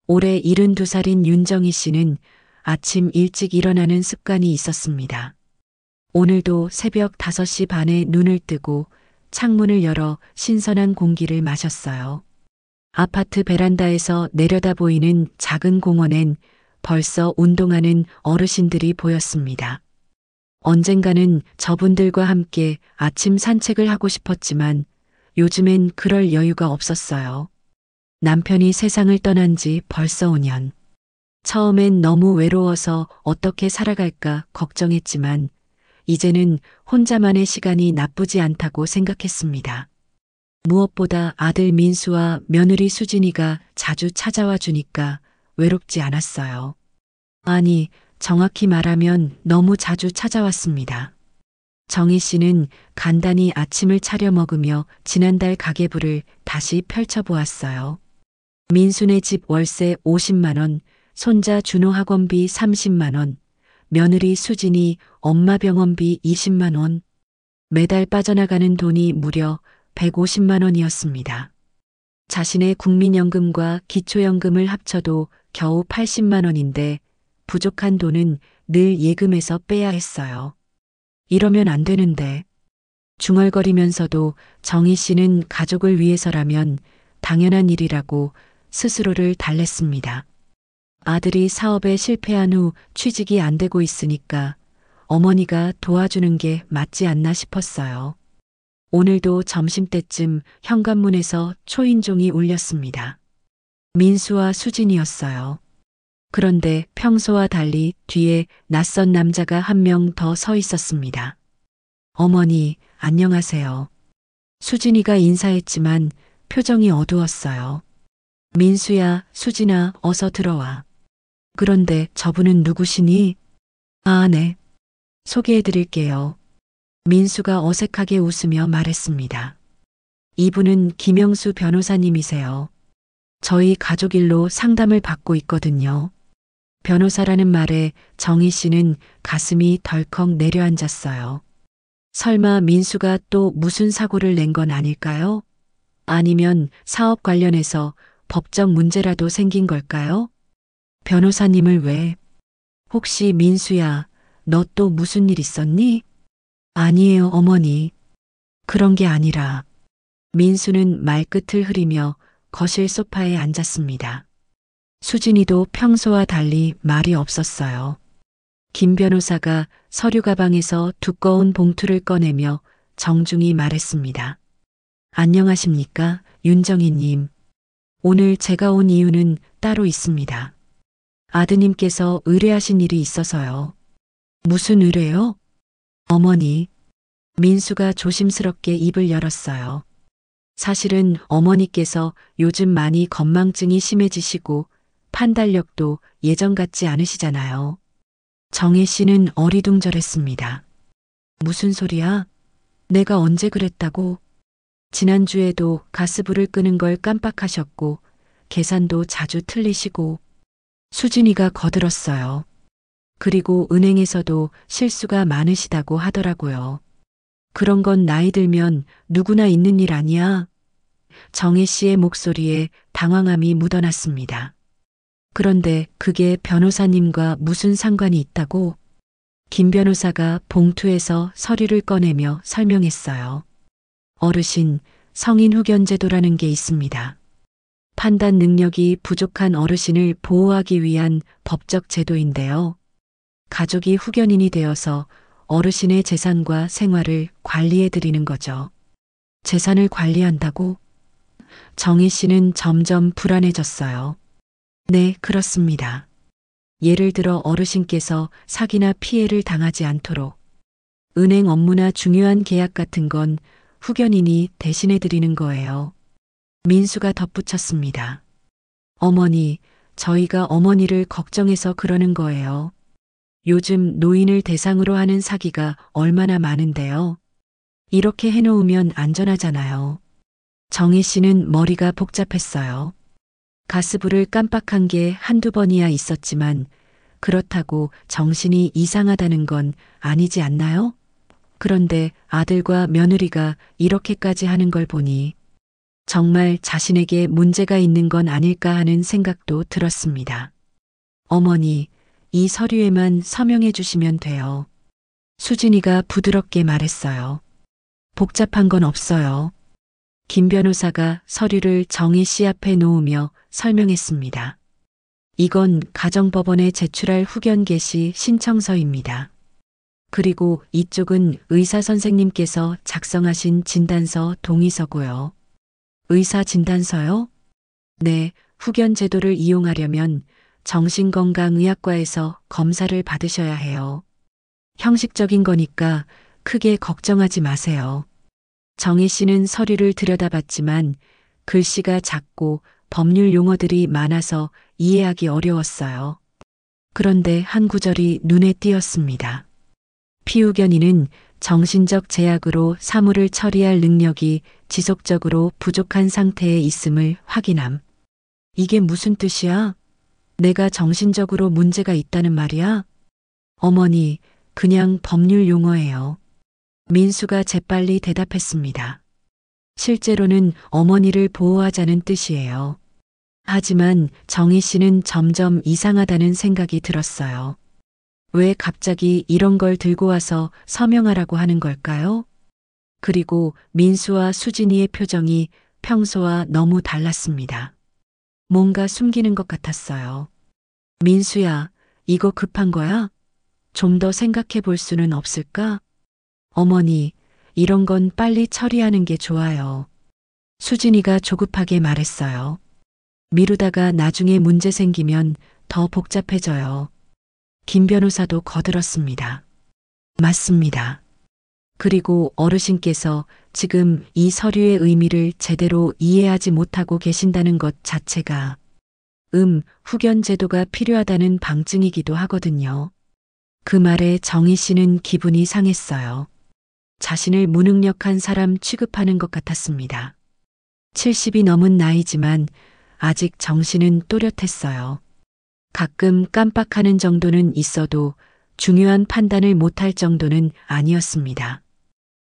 올해 72살인 윤정희 씨는 아침 일찍 일어나는 습관이 있었습니다. 오늘도 새벽 5시 반에 눈을 뜨고 창문을 열어 신선한 공기를 마셨어요. 아파트 베란다에서 내려다 보이는 작은 공원엔 벌써 운동하는 어르신들이 보였습니다. 언젠가는 저분들과 함께 아침 산책을 하고 싶었지만 요즘엔 그럴 여유가 없었어요. 남편이 세상을 떠난 지 벌써 5년. 처음엔 너무 외로워서 어떻게 살아갈까 걱정했지만 이제는 혼자만의 시간이 나쁘지 않다고 생각했습니다. 무엇보다 아들 민수와 며느리 수진이가 자주 찾아와 주니까 외롭지 않았어요. 아니, 정확히 말하면 너무 자주 찾아왔습니다. 정희 씨는 간단히 아침을 차려 먹으며 지난달 가계부를 다시 펼쳐보았어요. 민수네 집 월세 50만 원, 손자 준호 학원비 30만 원, 며느리 수진이 엄마 병원비 20만 원, 매달 빠져나가는 돈이 무려 150만 원이었습니다. 자신의 국민연금과 기초연금을 합쳐도 겨우 80만 원인데 부족한 돈은 늘 예금에서 빼야 했어요. 이러면 안 되는데. 중얼거리면서도 정희 씨는 가족을 위해서라면 당연한 일이라고 스스로를 달랬습니다. 아들이 사업에 실패한 후 취직이 안 되고 있으니까 어머니가 도와주는 게 맞지 않나 싶었어요. 오늘도 점심때쯤 현관문에서 초인종이 울렸습니다. 민수와 수진이었어요. 그런데 평소와 달리 뒤에 낯선 남자가 한 명 더 서 있었습니다. 어머니, 안녕하세요. 수진이가 인사했지만 표정이 어두웠어요. 민수야, 수진아, 어서 들어와. 그런데 저분은 누구시니? 아, 네. 소개해드릴게요. 민수가 어색하게 웃으며 말했습니다. 이분은 김영수 변호사님이세요. 저희 가족 일로 상담을 받고 있거든요. 변호사라는 말에 정희 씨는 가슴이 덜컥 내려앉았어요. 설마 민수가 또 무슨 사고를 낸 건 아닐까요? 아니면 사업 관련해서 법적 문제라도 생긴 걸까요? 변호사님을 왜? 혹시 민수야, 너 또 무슨 일 있었니? 아니에요, 어머니. 그런 게 아니라. 민수는 말끝을 흐리며 거실 소파에 앉았습니다. 수진이도 평소와 달리 말이 없었어요. 김 변호사가 서류 가방에서 두꺼운 봉투를 꺼내며 정중히 말했습니다. 안녕하십니까, 윤정희님. 오늘 제가 온 이유는 따로 있습니다. 아드님께서 의뢰하신 일이 있어서요. 무슨 의뢰요? 어머니. 민수가 조심스럽게 입을 열었어요. 사실은 어머니께서 요즘 많이 건망증이 심해지시고 판단력도 예전 같지 않으시잖아요. 정혜 씨는 어리둥절했습니다. 무슨 소리야? 내가 언제 그랬다고? 지난주에도 가스불을 끄는 걸 깜빡하셨고 계산도 자주 틀리시고. 수진이가 거들었어요. 그리고 은행에서도 실수가 많으시다고 하더라고요. 그런 건 나이 들면 누구나 있는 일 아니야? 정혜 씨의 목소리에 당황함이 묻어났습니다. 그런데 그게 변호사님과 무슨 상관이 있다고? 김 변호사가 봉투에서 서류를 꺼내며 설명했어요. 어르신, 성인 후견제도라는 게 있습니다. 판단 능력이 부족한 어르신을 보호하기 위한 법적 제도인데요. 가족이 후견인이 되어서 어르신의 재산과 생활을 관리해 드리는 거죠. 재산을 관리한다고? 정희 씨는 점점 불안해졌어요. 네, 그렇습니다. 예를 들어 어르신께서 사기나 피해를 당하지 않도록 은행 업무나 중요한 계약 같은 건 후견인이 대신해 드리는 거예요. 민수가 덧붙였습니다. 어머니, 저희가 어머니를 걱정해서 그러는 거예요. 요즘 노인을 대상으로 하는 사기가 얼마나 많은데요. 이렇게 해놓으면 안전하잖아요. 정희 씨는 머리가 복잡했어요. 가스불을 깜빡한 게 한두 번이야 있었지만 그렇다고 정신이 이상하다는 건 아니지 않나요? 그런데 아들과 며느리가 이렇게까지 하는 걸 보니 정말 자신에게 문제가 있는 건 아닐까 하는 생각도 들었습니다. 어머니, 이 서류에만 서명해 주시면 돼요. 수진이가 부드럽게 말했어요. 복잡한 건 없어요. 김 변호사가 서류를 정희 씨 앞에 놓으며 설명했습니다. 이건 가정법원에 제출할 후견 개시 신청서입니다. 그리고 이쪽은 의사 선생님께서 작성하신 진단서 동의서고요. 의사 진단서요? 네, 후견 제도를 이용하려면 정신건강의학과에서 검사를 받으셔야 해요. 형식적인 거니까 크게 걱정하지 마세요. 정희 씨는 서류를 들여다봤지만 글씨가 작고 법률 용어들이 많아서 이해하기 어려웠어요. 그런데 한 구절이 눈에 띄었습니다. 피후견인은 정신적 제약으로 사물을 처리할 능력이 지속적으로 부족한 상태에 있음을 확인함. 이게 무슨 뜻이야? 내가 정신적으로 문제가 있다는 말이야? 어머니, 그냥 법률 용어예요. 민수가 재빨리 대답했습니다. 실제로는 어머니를 보호하자는 뜻이에요. 하지만 정희 씨는 점점 이상하다는 생각이 들었어요. 왜 갑자기 이런 걸 들고 와서 서명하라고 하는 걸까요? 그리고 민수와 수진이의 표정이 평소와 너무 달랐습니다. 뭔가 숨기는 것 같았어요. 민수야, 이거 급한 거야? 좀 더 생각해 볼 수는 없을까? 어머니, 이런 건 빨리 처리하는 게 좋아요. 수진이가 조급하게 말했어요. 미루다가 나중에 문제 생기면 더 복잡해져요. 김 변호사도 거들었습니다. 맞습니다. 그리고 어르신께서 지금 이 서류의 의미를 제대로 이해하지 못하고 계신다는 것 자체가 후견 제도가 필요하다는 방증이기도 하거든요. 그 말에 정희 씨는 기분이 상했어요. 자신을 무능력한 사람 취급하는 것 같았습니다. 70이 넘은 나이지만 아직 정신은 또렷했어요. 가끔 깜빡하는 정도는 있어도 중요한 판단을 못할 정도는 아니었습니다.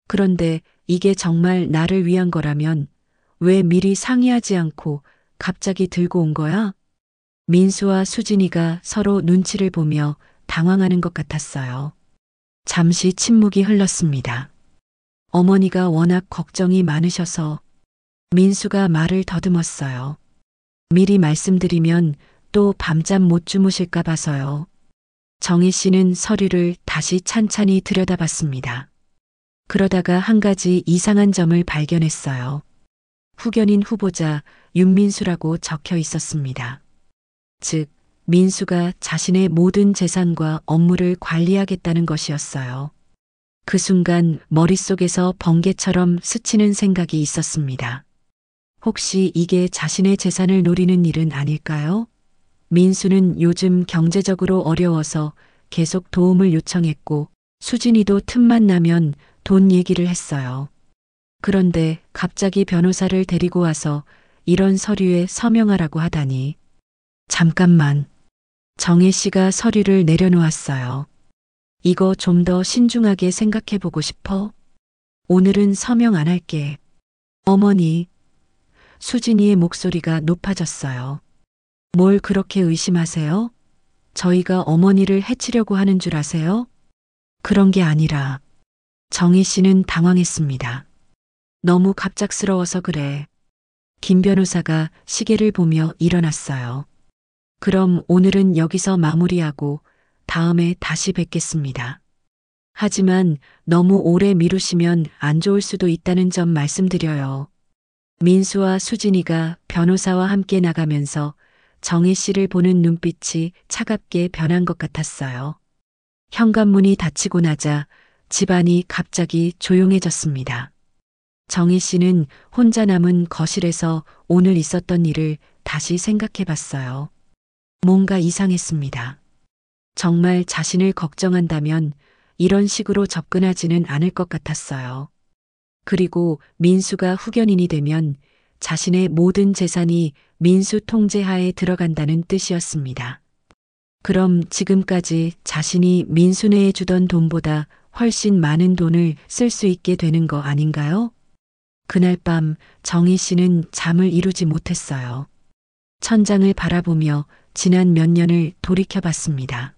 그런데 이게 정말 나를 위한 거라면 왜 미리 상의하지 않고 갑자기 들고 온 거야? 민수와 수진이가 서로 눈치를 보며 당황하는 것 같았어요. 잠시 침묵이 흘렀습니다. 어머니가 워낙 걱정이 많으셔서 민수가 말을 더듬었어요. 미리 말씀드리면 또 밤잠 못 주무실까 봐서요. 정희 씨는 서류를 다시 찬찬히 들여다봤습니다. 그러다가 한 가지 이상한 점을 발견했어요. 후견인 후보자 윤민수라고 적혀 있었습니다. 즉, 민수가 자신의 모든 재산과 업무를 관리하겠다는 것이었어요. 그 순간 머릿속에서 번개처럼 스치는 생각이 있었습니다. 혹시 이게 자신의 재산을 노리는 일은 아닐까요? 민수는 요즘 경제적으로 어려워서 계속 도움을 요청했고 수진이도 틈만 나면 돈 얘기를 했어요. 그런데 갑자기 변호사를 데리고 와서 이런 서류에 서명하라고 하다니. 잠깐만. 정혜 씨가 서류를 내려놓았어요. 이거 좀 더 신중하게 생각해 보고 싶어? 오늘은 서명 안 할게. 어머니. 수진이의 목소리가 높아졌어요. 뭘 그렇게 의심하세요? 저희가 어머니를 해치려고 하는 줄 아세요? 그런 게 아니라. 정희 씨는 당황했습니다. 너무 갑작스러워서 그래. 김 변호사가 시계를 보며 일어났어요. 그럼 오늘은 여기서 마무리하고 다음에 다시 뵙겠습니다. 하지만 너무 오래 미루시면 안 좋을 수도 있다는 점 말씀드려요. 민수와 수진이가 변호사와 함께 나가면서 정희 씨를 보는 눈빛이 차갑게 변한 것 같았어요. 현관문이 닫히고 나자 집안이 갑자기 조용해졌습니다. 정희 씨는 혼자 남은 거실에서 오늘 있었던 일을 다시 생각해 봤어요. 뭔가 이상했습니다. 정말 자신을 걱정한다면 이런 식으로 접근하지는 않을 것 같았어요. 그리고 민수가 후견인이 되면 자신의 모든 재산이 민수 통제하에 들어간다는 뜻이었습니다. 그럼 지금까지 자신이 민수네에 주던 돈보다 훨씬 많은 돈을 쓸 수 있게 되는 거 아닌가요? 그날 밤 정희 씨는 잠을 이루지 못했어요. 천장을 바라보며 지난 몇 년을 돌이켜봤습니다.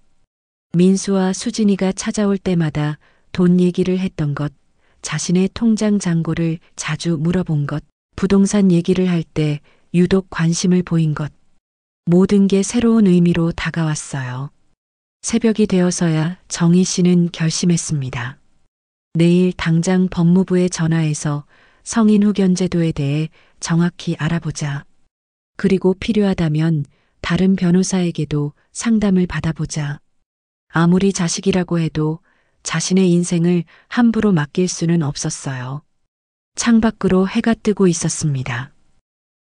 민수와 수진이가 찾아올 때마다 돈 얘기를 했던 것, 자신의 통장 잔고를 자주 물어본 것, 부동산 얘기를 할 때 유독 관심을 보인 것, 모든 게 새로운 의미로 다가왔어요. 새벽이 되어서야 정희 씨는 결심했습니다. 내일 당장 법무부에 전화해서 성인 후견 제도에 대해 정확히 알아보자. 그리고 필요하다면 다른 변호사에게도 상담을 받아보자. 아무리 자식이라고 해도 자신의 인생을 함부로 맡길 수는 없었어요. 창밖으로 해가 뜨고 있었습니다.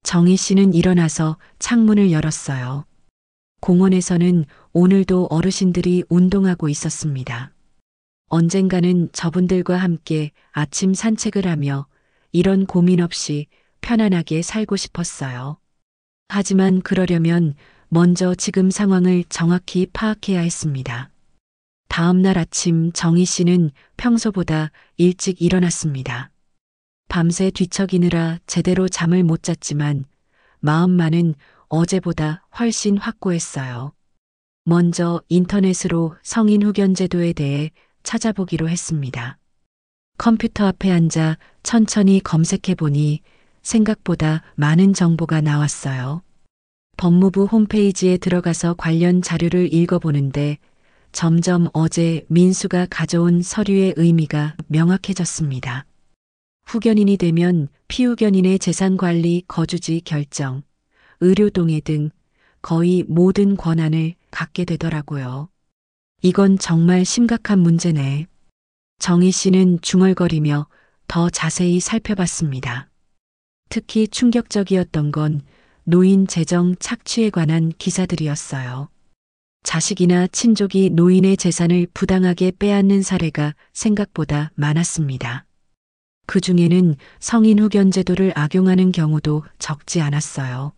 정희 씨는 일어나서 창문을 열었어요. 공원에서는 오늘도 어르신들이 운동하고 있었습니다. 언젠가는 저분들과 함께 아침 산책을 하며 이런 고민 없이 편안하게 살고 싶었어요. 하지만 그러려면 먼저 지금 상황을 정확히 파악해야 했습니다. 다음 날 아침 정희 씨는 평소보다 일찍 일어났습니다. 밤새 뒤척이느라 제대로 잠을 못 잤지만 마음만은 어제보다 훨씬 확고했어요. 먼저 인터넷으로 성인 후견 제도에 대해 찾아보기로 했습니다. 컴퓨터 앞에 앉아 천천히 검색해 보니 생각보다 많은 정보가 나왔어요. 법무부 홈페이지에 들어가서 관련 자료를 읽어보는데 점점 어제 민수가 가져온 서류의 의미가 명확해졌습니다. 후견인이 되면 피후견인의 재산관리, 거주지 결정, 의료동의 등 거의 모든 권한을 갖게 되더라고요. 이건 정말 심각한 문제네. 정희 씨는 중얼거리며 더 자세히 살펴봤습니다. 특히 충격적이었던 건 노인 재정 착취에 관한 기사들이었어요. 자식이나 친족이 노인의 재산을 부당하게 빼앗는 사례가 생각보다 많았습니다. 그 중에는 성인 후견 제도를 악용하는 경우도 적지 않았어요.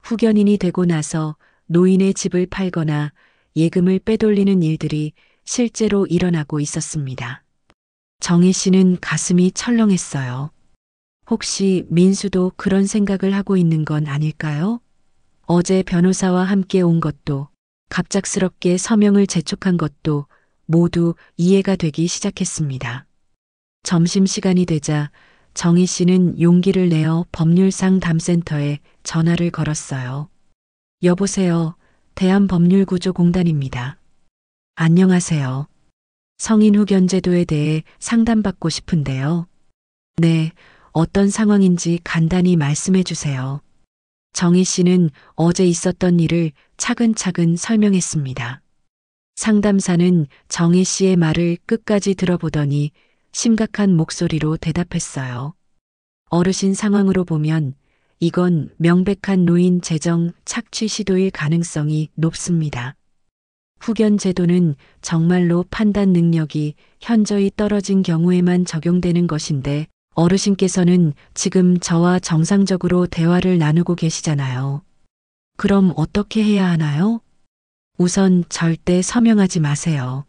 후견인이 되고 나서 노인의 집을 팔거나 예금을 빼돌리는 일들이 실제로 일어나고 있었습니다. 정희 씨는 가슴이 철렁했어요. 혹시 민수도 그런 생각을 하고 있는 건 아닐까요? 어제 변호사와 함께 온 것도, 갑작스럽게 서명을 재촉한 것도 모두 이해가 되기 시작했습니다. 점심시간이 되자 정희 씨는 용기를 내어 법률상담센터에 전화를 걸었어요. 여보세요. 대한법률구조공단입니다. 안녕하세요. 성인 후견 제도에 대해 상담받고 싶은데요. 네, 어떤 상황인지 간단히 말씀해 주세요. 정희 씨는 어제 있었던 일을 차근차근 설명했습니다. 상담사는 정희 씨의 말을 끝까지 들어보더니 심각한 목소리로 대답했어요. 어르신 상황으로 보면 이건 명백한 노인 재정 착취 시도일 가능성이 높습니다. 후견 제도는 정말로 판단 능력이 현저히 떨어진 경우에만 적용되는 것인데 어르신께서는 지금 저와 정상적으로 대화를 나누고 계시잖아요. 그럼 어떻게 해야 하나요? 우선 절대 서명하지 마세요.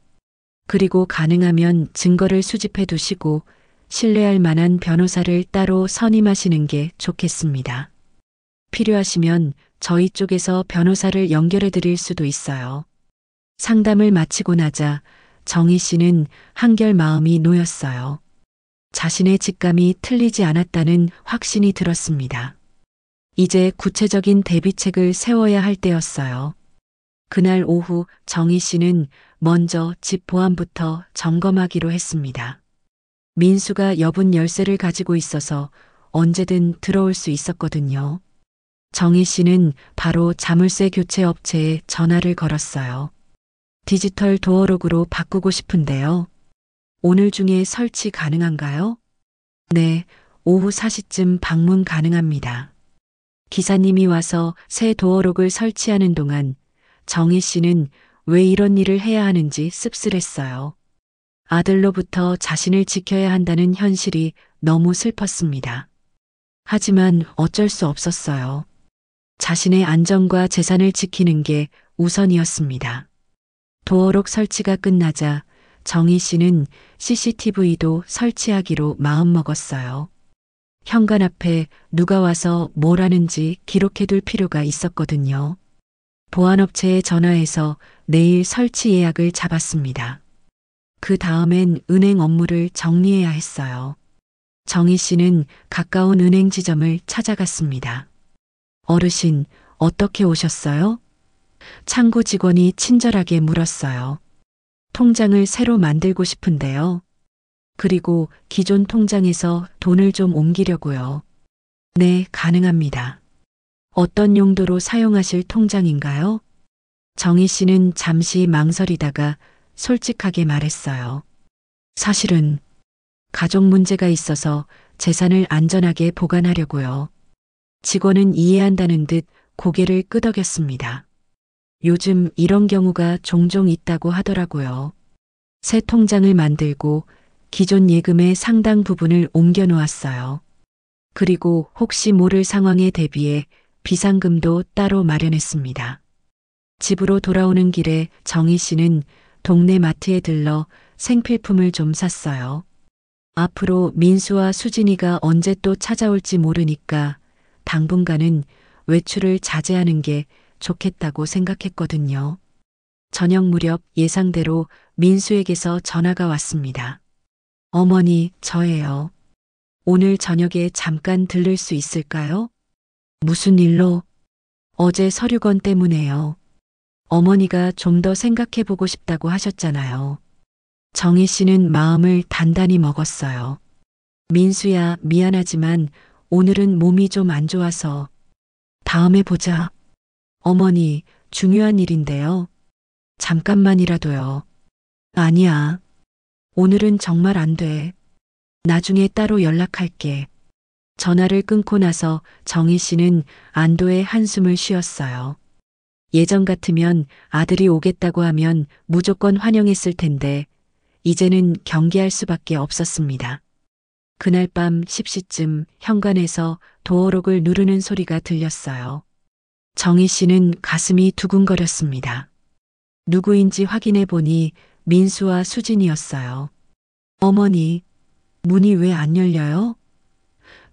그리고 가능하면 증거를 수집해 두시고 신뢰할 만한 변호사를 따로 선임하시는 게 좋겠습니다. 필요하시면 저희 쪽에서 변호사를 연결해 드릴 수도 있어요. 상담을 마치고 나자 정희 씨는 한결 마음이 놓였어요. 자신의 직감이 틀리지 않았다는 확신이 들었습니다. 이제 구체적인 대비책을 세워야 할 때였어요. 그날 오후 정희 씨는 먼저 집 보안부터 점검하기로 했습니다. 민수가 여분 열쇠를 가지고 있어서 언제든 들어올 수 있었거든요. 정희 씨는 바로 자물쇠 교체 업체에 전화를 걸었어요. 디지털 도어록으로 바꾸고 싶은데요. 오늘 중에 설치 가능한가요? 네, 오후 4시쯤 방문 가능합니다. 기사님이 와서 새 도어록을 설치하는 동안 정희 씨는 왜 이런 일을 해야 하는지 씁쓸했어요. 아들로부터 자신을 지켜야 한다는 현실이 너무 슬펐습니다. 하지만 어쩔 수 없었어요. 자신의 안전과 재산을 지키는 게 우선이었습니다. 도어록 설치가 끝나자 정희 씨는 CCTV도 설치하기로 마음먹었어요. 현관 앞에 누가 와서 뭘 하는지 기록해둘 필요가 있었거든요. 보안업체에 전화해서 내일 설치 예약을 잡았습니다. 그 다음엔 은행 업무를 정리해야 했어요. 정희 씨는 가까운 은행 지점을 찾아갔습니다. 어르신, 어떻게 오셨어요? 창구 직원이 친절하게 물었어요. 통장을 새로 만들고 싶은데요. 그리고 기존 통장에서 돈을 좀 옮기려고요. 네, 가능합니다. 어떤 용도로 사용하실 통장인가요? 정희 씨는 잠시 망설이다가 솔직하게 말했어요. 사실은 가족 문제가 있어서 재산을 안전하게 보관하려고요. 직원은 이해한다는 듯 고개를 끄덕였습니다. 요즘 이런 경우가 종종 있다고 하더라고요. 새 통장을 만들고 기존 예금의 상당 부분을 옮겨 놓았어요. 그리고 혹시 모를 상황에 대비해 비상금도 따로 마련했습니다. 집으로 돌아오는 길에 정희 씨는 동네 마트에 들러 생필품을 좀 샀어요. 앞으로 민수와 수진이가 언제 또 찾아올지 모르니까 당분간은 외출을 자제하는 게 좋겠다고 생각했거든요. 저녁 무렵 예상대로 민수에게서 전화가 왔습니다. 어머니, 저예요. 오늘 저녁에 잠깐 들를 수 있을까요? 무슨 일로? 어제 서류건 때문에요. 어머니가 좀 더 생각해 보고 싶다고 하셨잖아요. 정희 씨는 마음을 단단히 먹었어요. 민수야, 미안하지만 오늘은 몸이 좀 안 좋아서 다음에 보자. 어머니, 중요한 일인데요. 잠깐만이라도요. 아니야. 오늘은 정말 안 돼. 나중에 따로 연락할게. 전화를 끊고 나서 정희 씨는 안도의 한숨을 쉬었어요. 예전 같으면 아들이 오겠다고 하면 무조건 환영했을 텐데 이제는 경계할 수밖에 없었습니다. 그날 밤 10시쯤 현관에서 도어록을 누르는 소리가 들렸어요. 정희 씨는 가슴이 두근거렸습니다. 누구인지 확인해 보니 민수와 수진이었어요. 어머니, 문이 왜 안 열려요?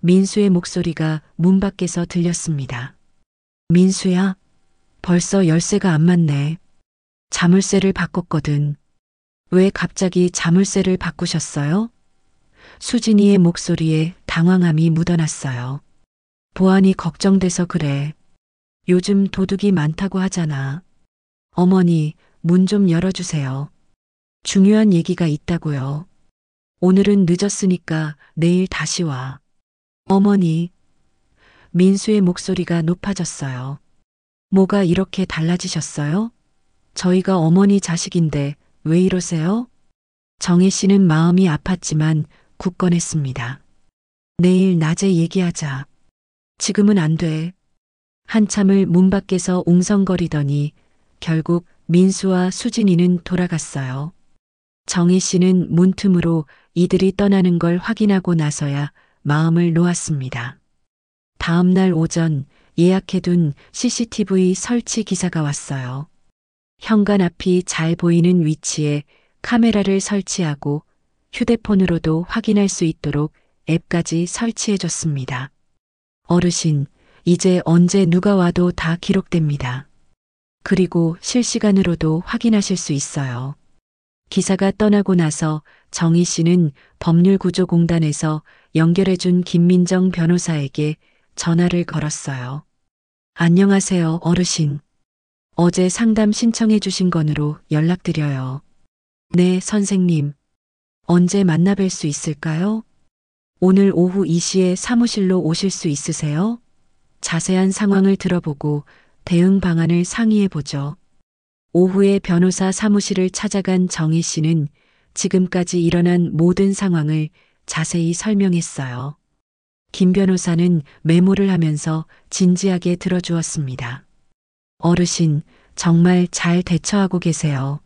민수의 목소리가 문 밖에서 들렸습니다. 민수야, 벌써 열쇠가 안 맞네. 자물쇠를 바꿨거든. 왜 갑자기 자물쇠를 바꾸셨어요? 수진이의 목소리에 당황함이 묻어났어요. 보안이 걱정돼서 그래. 요즘 도둑이 많다고 하잖아. 어머니, 문 좀 열어주세요. 중요한 얘기가 있다고요. 오늘은 늦었으니까 내일 다시 와. 어머니. 민수의 목소리가 높아졌어요. 뭐가 이렇게 달라지셨어요? 저희가 어머니 자식인데 왜 이러세요? 정희 씨는 마음이 아팠지만 굳건했습니다. 내일 낮에 얘기하자. 지금은 안 돼. 한참을 문 밖에서 웅성거리더니 결국 민수와 수진이는 돌아갔어요. 정희 씨는 문틈으로 이들이 떠나는 걸 확인하고 나서야 마음을 놓았습니다. 다음 날 오전 예약해둔 CCTV 설치 기사가 왔어요. 현관 앞이 잘 보이는 위치에 카메라를 설치하고 휴대폰으로도 확인할 수 있도록 앱까지 설치해줬습니다. 어르신, 이제 언제 누가 와도 다 기록됩니다. 그리고 실시간으로도 확인하실 수 있어요. 기사가 떠나고 나서 정희 씨는 법률구조공단에서 연결해준 김민정 변호사에게 전화를 걸었어요. 안녕하세요, 어르신. 어제 상담 신청해 주신 건으로 연락드려요. 네, 선생님. 언제 만나뵐 수 있을까요? 오늘 오후 2시에 사무실로 오실 수 있으세요? 자세한 상황을 들어보고 대응 방안을 상의해 보죠. 오후에 변호사 사무실을 찾아간 정희 씨는 지금까지 일어난 모든 상황을 자세히 설명했어요. 김 변호사는 메모를 하면서 진지하게 들어주었습니다. 어르신, 정말 잘 대처하고 계세요.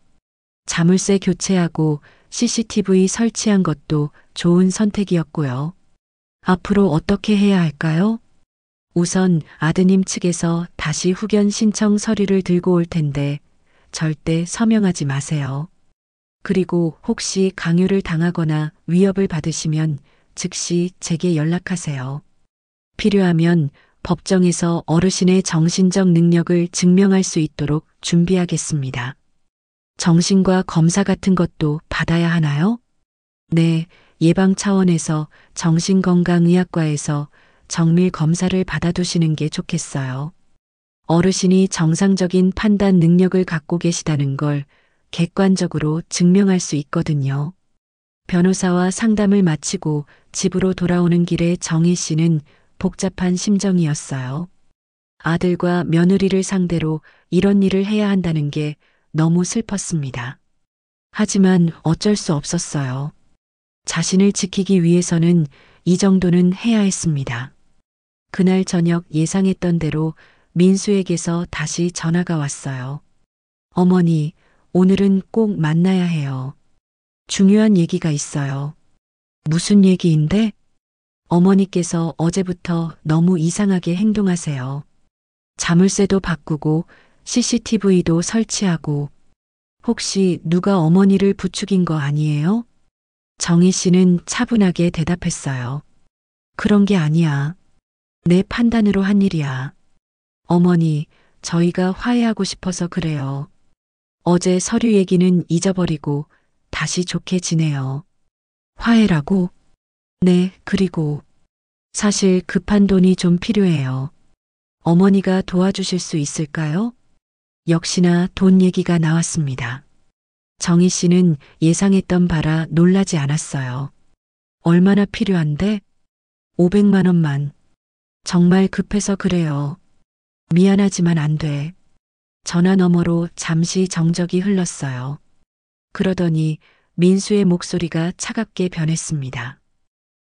자물쇠 교체하고 CCTV 설치한 것도 좋은 선택이었고요. 앞으로 어떻게 해야 할까요? 우선 아드님 측에서 다시 후견 신청 서류를 들고 올 텐데 절대 서명하지 마세요. 그리고 혹시 강요를 당하거나 위협을 받으시면 즉시 제게 연락하세요. 필요하면 법정에서 어르신의 정신적 능력을 증명할 수 있도록 준비하겠습니다. 정신과 검사 같은 것도 받아야 하나요? 네, 예방 차원에서 정신건강의학과에서 정밀 검사를 받아두시는 게 좋겠어요. 어르신이 정상적인 판단 능력을 갖고 계시다는 걸 객관적으로 증명할 수 있거든요. 변호사와 상담을 마치고 집으로 돌아오는 길에 정희 씨는 복잡한 심정이었어요. 아들과 며느리를 상대로 이런 일을 해야 한다는 게 너무 슬펐습니다. 하지만 어쩔 수 없었어요. 자신을 지키기 위해서는 이 정도는 해야 했습니다. 그날 저녁 예상했던 대로 민수에게서 다시 전화가 왔어요. 어머니, 오늘은 꼭 만나야 해요. 중요한 얘기가 있어요. 무슨 얘기인데? 어머니께서 어제부터 너무 이상하게 행동하세요. 자물쇠도 바꾸고 CCTV도 설치하고 혹시 누가 어머니를 부추긴 거 아니에요? 정희 씨는 차분하게 대답했어요. 그런 게 아니야. 내 판단으로 한 일이야. 어머니, 저희가 화해하고 싶어서 그래요. 어제 서류 얘기는 잊어버리고 다시 좋게 지내요. 화해라고? 네, 그리고 사실 급한 돈이 좀 필요해요. 어머니가 도와주실 수 있을까요? 역시나 돈 얘기가 나왔습니다. 정희 씨는 예상했던 바라 놀라지 않았어요. 얼마나 필요한데? 500만 원만. 정말 급해서 그래요. 미안하지만 안 돼. 전화 너머로 잠시 정적이 흘렀어요. 그러더니 민수의 목소리가 차갑게 변했습니다.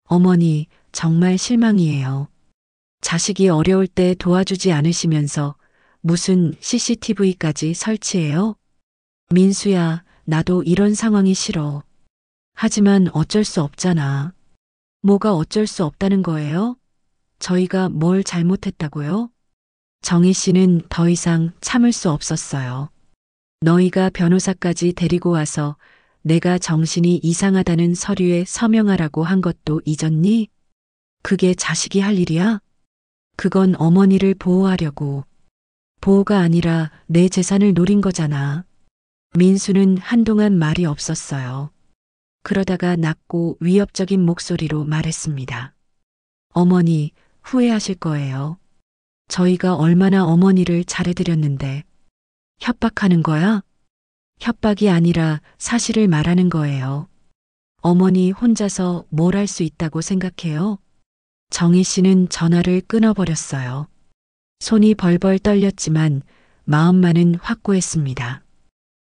어머니, 정말 실망이에요. 자식이 어려울 때 도와주지 않으시면서 무슨 CCTV까지 설치해요? 민수야, 나도 이런 상황이 싫어. 하지만 어쩔 수 없잖아. 뭐가 어쩔 수 없다는 거예요? 저희가 뭘 잘못했다고요? 정희 씨는 더 이상 참을 수 없었어요. 너희가 변호사까지 데리고 와서 내가 정신이 이상하다는 서류에 서명하라고 한 것도 잊었니? 그게 자식이 할 일이야? 그건 어머니를 보호하려고. 보호가 아니라 내 재산을 노린 거잖아. 민수는 한동안 말이 없었어요. 그러다가 낮고 위협적인 목소리로 말했습니다. 어머니, 후회하실 거예요. 저희가 얼마나 어머니를 잘해드렸는데. 협박하는 거야? 협박이 아니라 사실을 말하는 거예요. 어머니 혼자서 뭘 할 수 있다고 생각해요? 정희 씨는 전화를 끊어버렸어요. 손이 벌벌 떨렸지만 마음만은 확고했습니다.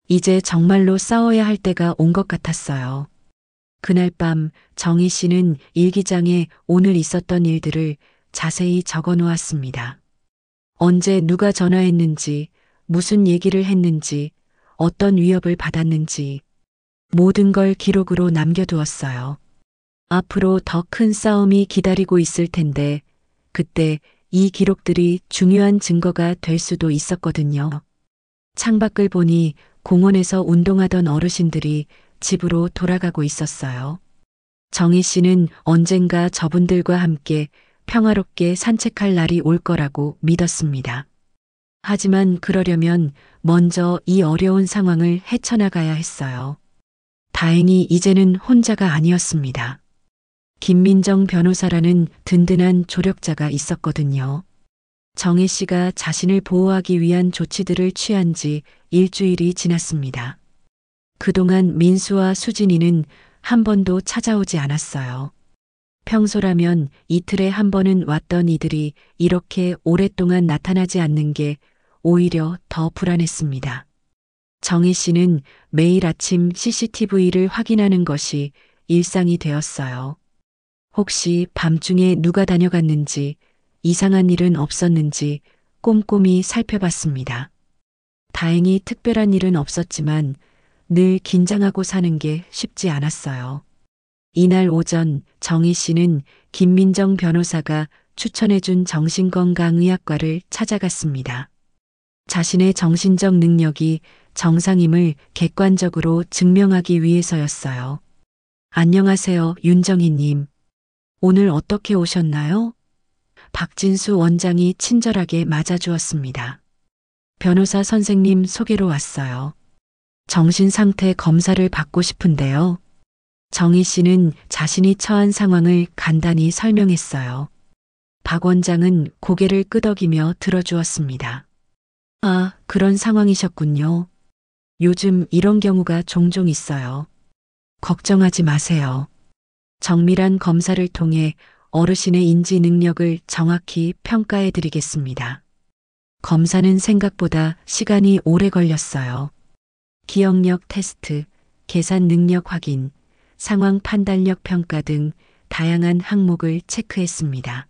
이제 정말로 싸워야 할 때가 온 것 같았어요. 그날 밤 정희 씨는 일기장에 오늘 있었던 일들을 자세히 적어 놓았습니다. 언제 누가 전화했는지, 무슨 얘기를 했는지, 어떤 위협을 받았는지 모든 걸 기록으로 남겨두었어요. 앞으로 더 큰 싸움이 기다리고 있을 텐데 그때 이 기록들이 중요한 증거가 될 수도 있었거든요. 창밖을 보니 공원에서 운동하던 어르신들이 집으로 돌아가고 있었어요. 정희 씨는 언젠가 저분들과 함께 평화롭게 산책할 날이 올 거라고 믿었습니다. 하지만 그러려면 먼저 이 어려운 상황을 헤쳐나가야 했어요. 다행히 이제는 혼자가 아니었습니다. 김민정 변호사라는 든든한 조력자가 있었거든요. 정희 씨가 자신을 보호하기 위한 조치들을 취한 지 일주일이 지났습니다. 그동안 민수와 수진이는 한 번도 찾아오지 않았어요. 평소라면 이틀에 한 번은 왔던 이들이 이렇게 오랫동안 나타나지 않는 게 오히려 더 불안했습니다. 정희 씨는 매일 아침 CCTV를 확인하는 것이 일상이 되었어요. 혹시 밤중에 누가 다녀갔는지, 이상한 일은 없었는지 꼼꼼히 살펴봤습니다. 다행히 특별한 일은 없었지만 늘 긴장하고 사는 게 쉽지 않았어요. 이날 오전 정희 씨는 김민정 변호사가 추천해준 정신건강의학과를 찾아갔습니다. 자신의 정신적 능력이 정상임을 객관적으로 증명하기 위해서였어요. 안녕하세요, 윤정희님. 오늘 어떻게 오셨나요? 박진수 원장이 친절하게 맞아주었습니다. 변호사 선생님 소개로 왔어요. 정신 상태 검사를 받고 싶은데요. 정희 씨는 자신이 처한 상황을 간단히 설명했어요. 박 원장은 고개를 끄덕이며 들어주었습니다. 아, 그런 상황이셨군요. 요즘 이런 경우가 종종 있어요. 걱정하지 마세요. 정밀한 검사를 통해 어르신의 인지 능력을 정확히 평가해 드리겠습니다. 검사는 생각보다 시간이 오래 걸렸어요. 기억력 테스트, 계산 능력 확인, 상황 판단력 평가 등 다양한 항목을 체크했습니다.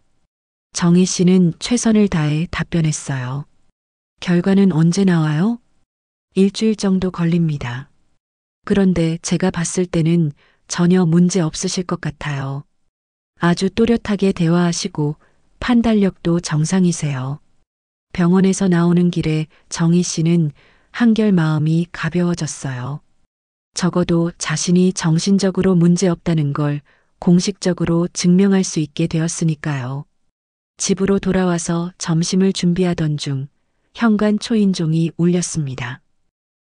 정희 씨는 최선을 다해 답변했어요. 결과는 언제 나와요? 일주일 정도 걸립니다. 그런데 제가 봤을 때는 전혀 문제 없으실 것 같아요. 아주 또렷하게 대화하시고 판단력도 정상이세요. 병원에서 나오는 길에 정희 씨는 한결 마음이 가벼워졌어요. 적어도 자신이 정신적으로 문제 없다는 걸 공식적으로 증명할 수 있게 되었으니까요. 집으로 돌아와서 점심을 준비하던 중 현관 초인종이 울렸습니다.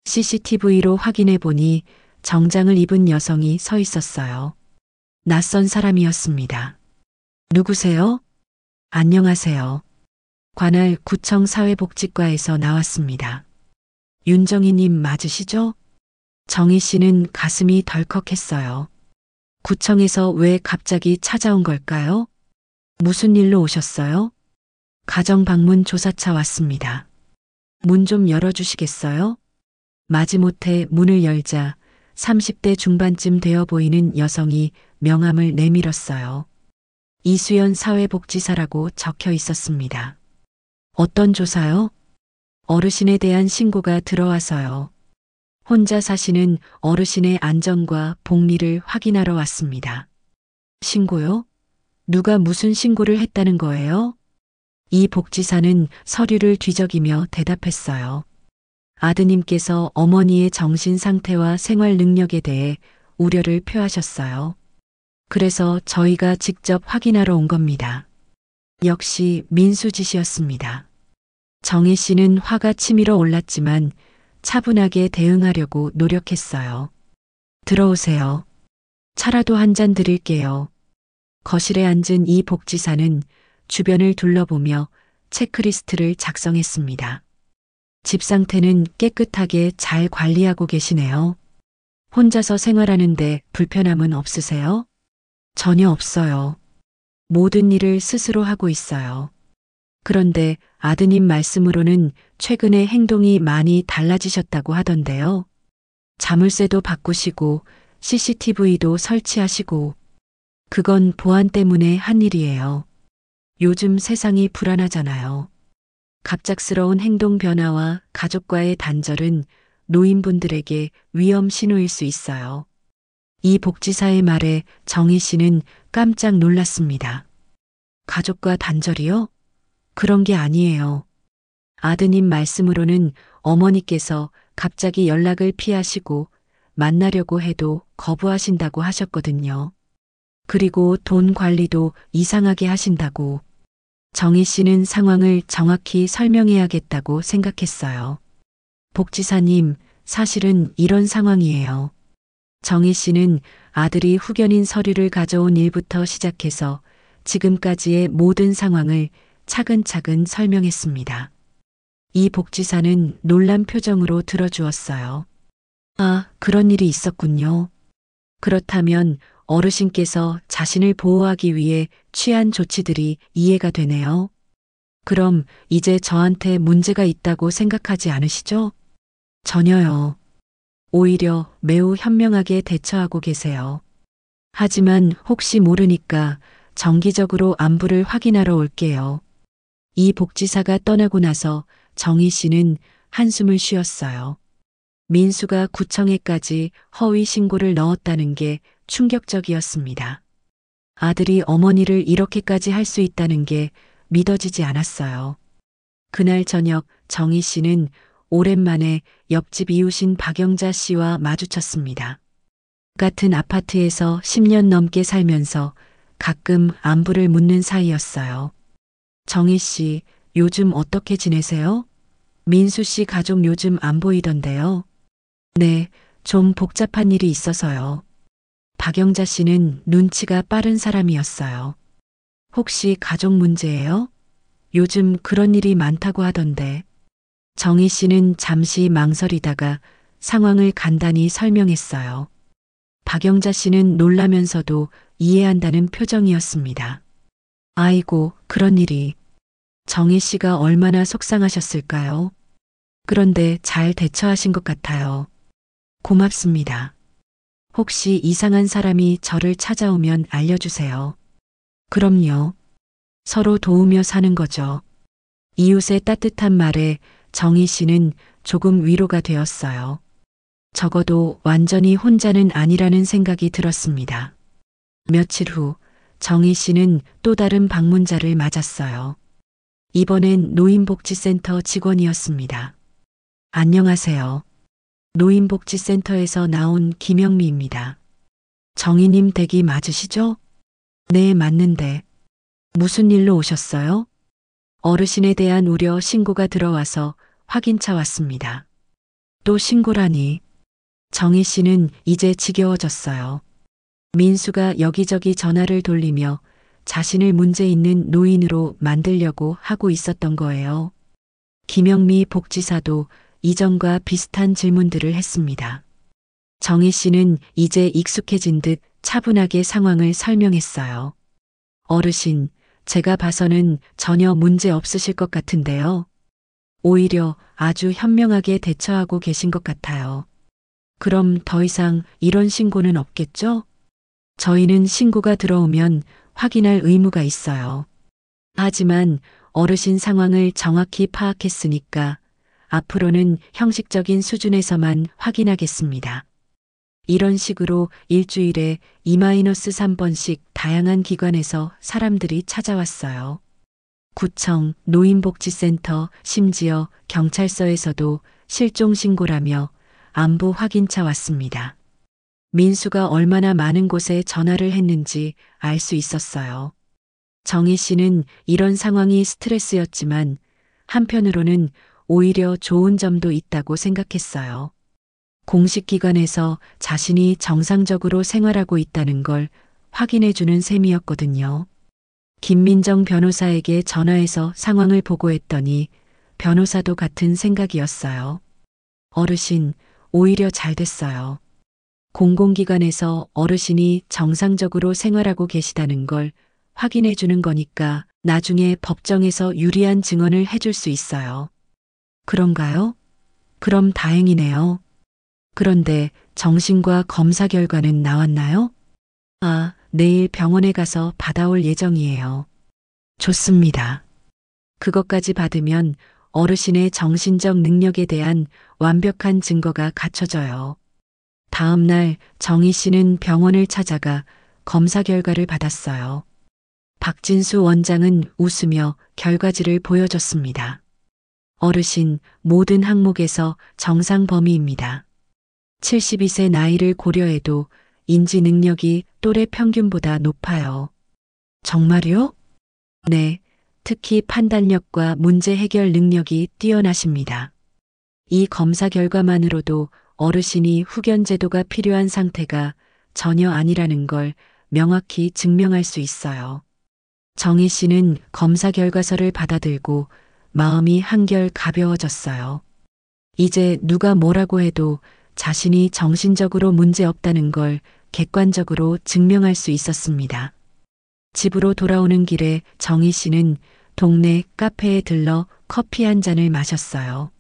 CCTV로 확인해 보니 정장을 입은 여성이 서 있었어요. 낯선 사람이었습니다. 누구세요? 안녕하세요. 관할 구청 사회복지과에서 나왔습니다. 윤정희님 맞으시죠? 정희 씨는 가슴이 덜컥했어요. 구청에서 왜 갑자기 찾아온 걸까요? 무슨 일로 오셨어요? 가정방문 조사차 왔습니다. 문 좀 열어주시겠어요? 마지못해 문을 열자 30대 중반쯤 되어 보이는 여성이 명함을 내밀었어요. 이수연 사회복지사라고 적혀 있었습니다. 어떤 조사요? 어르신에 대한 신고가 들어와서요. 혼자 사시는 어르신의 안전과 복리를 확인하러 왔습니다. 신고요? 누가 무슨 신고를 했다는 거예요? 이 복지사는 서류를 뒤적이며 대답했어요. 아드님께서 어머니의 정신 상태와 생활 능력에 대해 우려를 표하셨어요. 그래서 저희가 직접 확인하러 온 겁니다. 역시 민수짓이었습니다. 정희 씨는 화가 치밀어 올랐지만 차분하게 대응하려고 노력했어요. 들어오세요. 차라도 한 잔 드릴게요. 거실에 앉은 이 복지사는 주변을 둘러보며 체크리스트를 작성했습니다. 집 상태는 깨끗하게 잘 관리하고 계시네요. 혼자서 생활하는데 불편함은 없으세요? 전혀 없어요. 모든 일을 스스로 하고 있어요. 그런데 아드님 말씀으로는 최근에 행동이 많이 달라지셨다고 하던데요. 자물쇠도 바꾸시고 CCTV도 설치하시고 그건 보안 때문에 한 일이에요. 요즘 세상이 불안하잖아요. 갑작스러운 행동 변화와 가족과의 단절은 노인분들에게 위험 신호일 수 있어요. 이 복지사의 말에 정희 씨는 깜짝 놀랐습니다. 가족과 단절이요? 그런 게 아니에요. 아드님 말씀으로는 어머니께서 갑자기 연락을 피하시고 만나려고 해도 거부하신다고 하셨거든요. 그리고 돈 관리도 이상하게 하신다고. 정희 씨는 상황을 정확히 설명해야겠다고 생각했어요. 복지사님, 사실은 이런 상황이에요. 정희 씨는 아들이 후견인 서류를 가져온 일부터 시작해서 지금까지의 모든 상황을 차근차근 설명했습니다. 이 복지사는 놀란 표정으로 들어주었어요. 아, 그런 일이 있었군요. 그렇다면 어르신께서 자신을 보호하기 위해 취한 조치들이 이해가 되네요. 그럼 이제 저한테 문제가 있다고 생각하지 않으시죠? 전혀요. 오히려 매우 현명하게 대처하고 계세요. 하지만 혹시 모르니까 정기적으로 안부를 확인하러 올게요. 이 복지사가 떠나고 나서 정희 씨는 한숨을 쉬었어요. 민수가 구청에까지 허위 신고를 넣었다는 게 충격적이었습니다. 아들이 어머니를 이렇게까지 할 수 있다는 게 믿어지지 않았어요. 그날 저녁 정희 씨는 오랜만에 옆집 이웃인 박영자 씨와 마주쳤습니다. 같은 아파트에서 10년 넘게 살면서 가끔 안부를 묻는 사이였어요. 정희 씨, 요즘 어떻게 지내세요? 민수 씨 가족 요즘 안 보이던데요. 네, 좀 복잡한 일이 있어서요. 박영자 씨는 눈치가 빠른 사람이었어요. 혹시 가족 문제예요? 요즘 그런 일이 많다고 하던데. 정희 씨는 잠시 망설이다가 상황을 간단히 설명했어요. 박영자 씨는 놀라면서도 이해한다는 표정이었습니다. 아이고, 그런 일이. 정희 씨가 얼마나 속상하셨을까요? 그런데 잘 대처하신 것 같아요. 고맙습니다. 혹시 이상한 사람이 저를 찾아오면 알려주세요. 그럼요. 서로 도우며 사는 거죠. 이웃의 따뜻한 말에 정희 씨는 조금 위로가 되었어요. 적어도 완전히 혼자는 아니라는 생각이 들었습니다. 며칠 후 정희 씨는 또 다른 방문자를 맞았어요. 이번엔 노인복지센터 직원이었습니다. 안녕하세요. 노인복지센터에서 나온 김영미입니다. 정희님 댁이 맞으시죠? 네, 맞는데. 무슨 일로 오셨어요? 어르신에 대한 우려 신고가 들어와서 확인차 왔습니다. 또 신고라니. 정희 씨는 이제 지겨워졌어요. 민수가 여기저기 전화를 돌리며 자신을 문제 있는 노인으로 만들려고 하고 있었던 거예요. 김영미 복지사도 이전과 비슷한 질문들을 했습니다. 정희 씨는 이제 익숙해진 듯 차분하게 상황을 설명했어요. 어르신, 제가 봐서는 전혀 문제 없으실 것 같은데요. 오히려 아주 현명하게 대처하고 계신 것 같아요. 그럼 더 이상 이런 신고는 없겠죠? 저희는 신고가 들어오면 확인할 의무가 있어요. 하지만 어르신 상황을 정확히 파악했으니까 앞으로는 형식적인 수준에서만 확인하겠습니다. 이런 식으로 일주일에 2-3번씩 다양한 기관에서 사람들이 찾아왔어요. 구청, 노인복지센터, 심지어 경찰서에서도 실종 신고라며 안부 확인차 왔습니다. 민수가 얼마나 많은 곳에 전화를 했는지 알 수 있었어요. 정희 씨는 이런 상황이 스트레스였지만 한편으로는 오히려 좋은 점도 있다고 생각했어요. 공식 기관에서 자신이 정상적으로 생활하고 있다는 걸 확인해주는 셈이었거든요. 김민정 변호사에게 전화해서 상황을 보고했더니 변호사도 같은 생각이었어요. 어르신, 오히려 잘 됐어요. 공공기관에서 어르신이 정상적으로 생활하고 계시다는 걸 확인해 주는 거니까 나중에 법정에서 유리한 증언을 해줄 수 있어요. 그런가요? 그럼 다행이네요. 그런데 정신과 검사 결과는 나왔나요? 아, 내일 병원에 가서 받아올 예정이에요. 좋습니다. 그것까지 받으면 어르신의 정신적 능력에 대한 완벽한 증거가 갖춰져요. 다음 날 정희 씨는 병원을 찾아가 검사 결과를 받았어요. 박진수 원장은 웃으며 결과지를 보여줬습니다. 어르신, 모든 항목에서 정상 범위입니다. 72세 나이를 고려해도 인지 능력이 또래 평균보다 높아요. 정말요? 네, 특히 판단력과 문제 해결 능력이 뛰어나십니다. 이 검사 결과만으로도 어르신이 후견 제도가 필요한 상태가 전혀 아니라는 걸 명확히 증명할 수 있어요. 정희 씨는 검사 결과서를 받아들고 마음이 한결 가벼워졌어요. 이제 누가 뭐라고 해도 자신이 정신적으로 문제 없다는 걸 객관적으로 증명할 수 있었습니다. 집으로 돌아오는 길에 정희 씨는 동네 카페에 들러 커피 한 잔을 마셨어요.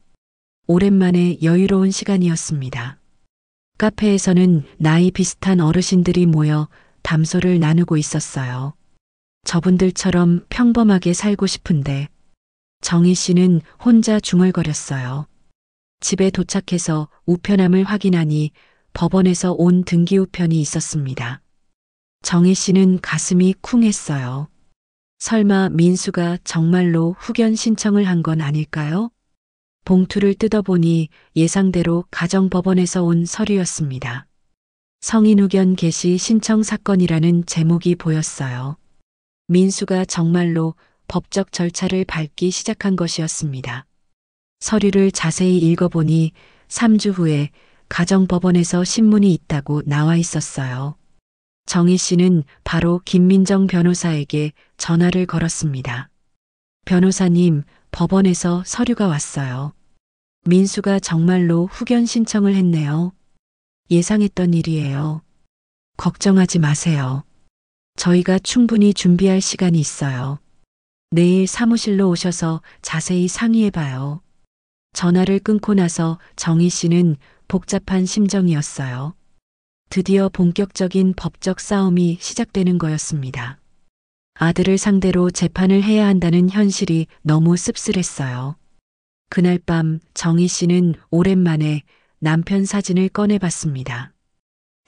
오랜만에 여유로운 시간이었습니다. 카페에서는 나이 비슷한 어르신들이 모여 담소를 나누고 있었어요. 저분들처럼 평범하게 살고 싶은데 정희 씨는 혼자 중얼거렸어요. 집에 도착해서 우편함을 확인하니 법원에서 온 등기 우편이 있었습니다. 정희 씨는 가슴이 쿵했어요. 설마 민수가 정말로 후견 신청을 한 건 아닐까요? 봉투를 뜯어보니 예상대로 가정법원에서 온 서류였습니다. 성인 의견 게시 신청 사건이라는 제목이 보였어요. 민수가 정말로 법적 절차를 밟기 시작한 것이었습니다. 서류를 자세히 읽어보니 3주 후에 가정법원에서 신문이 있다고 나와 있었어요. 정희 씨는 바로 김민정 변호사에게 전화를 걸었습니다. 변호사님, 법원에서 서류가 왔어요. 민수가 정말로 후견 신청을 했네요. 예상했던 일이에요. 걱정하지 마세요. 저희가 충분히 준비할 시간이 있어요. 내일 사무실로 오셔서 자세히 상의해봐요. 전화를 끊고 나서 정희 씨는 복잡한 심정이었어요. 드디어 본격적인 법적 싸움이 시작되는 거였습니다. 아들을 상대로 재판을 해야 한다는 현실이 너무 씁쓸했어요. 그날 밤 정희 씨는 오랜만에 남편 사진을 꺼내봤습니다.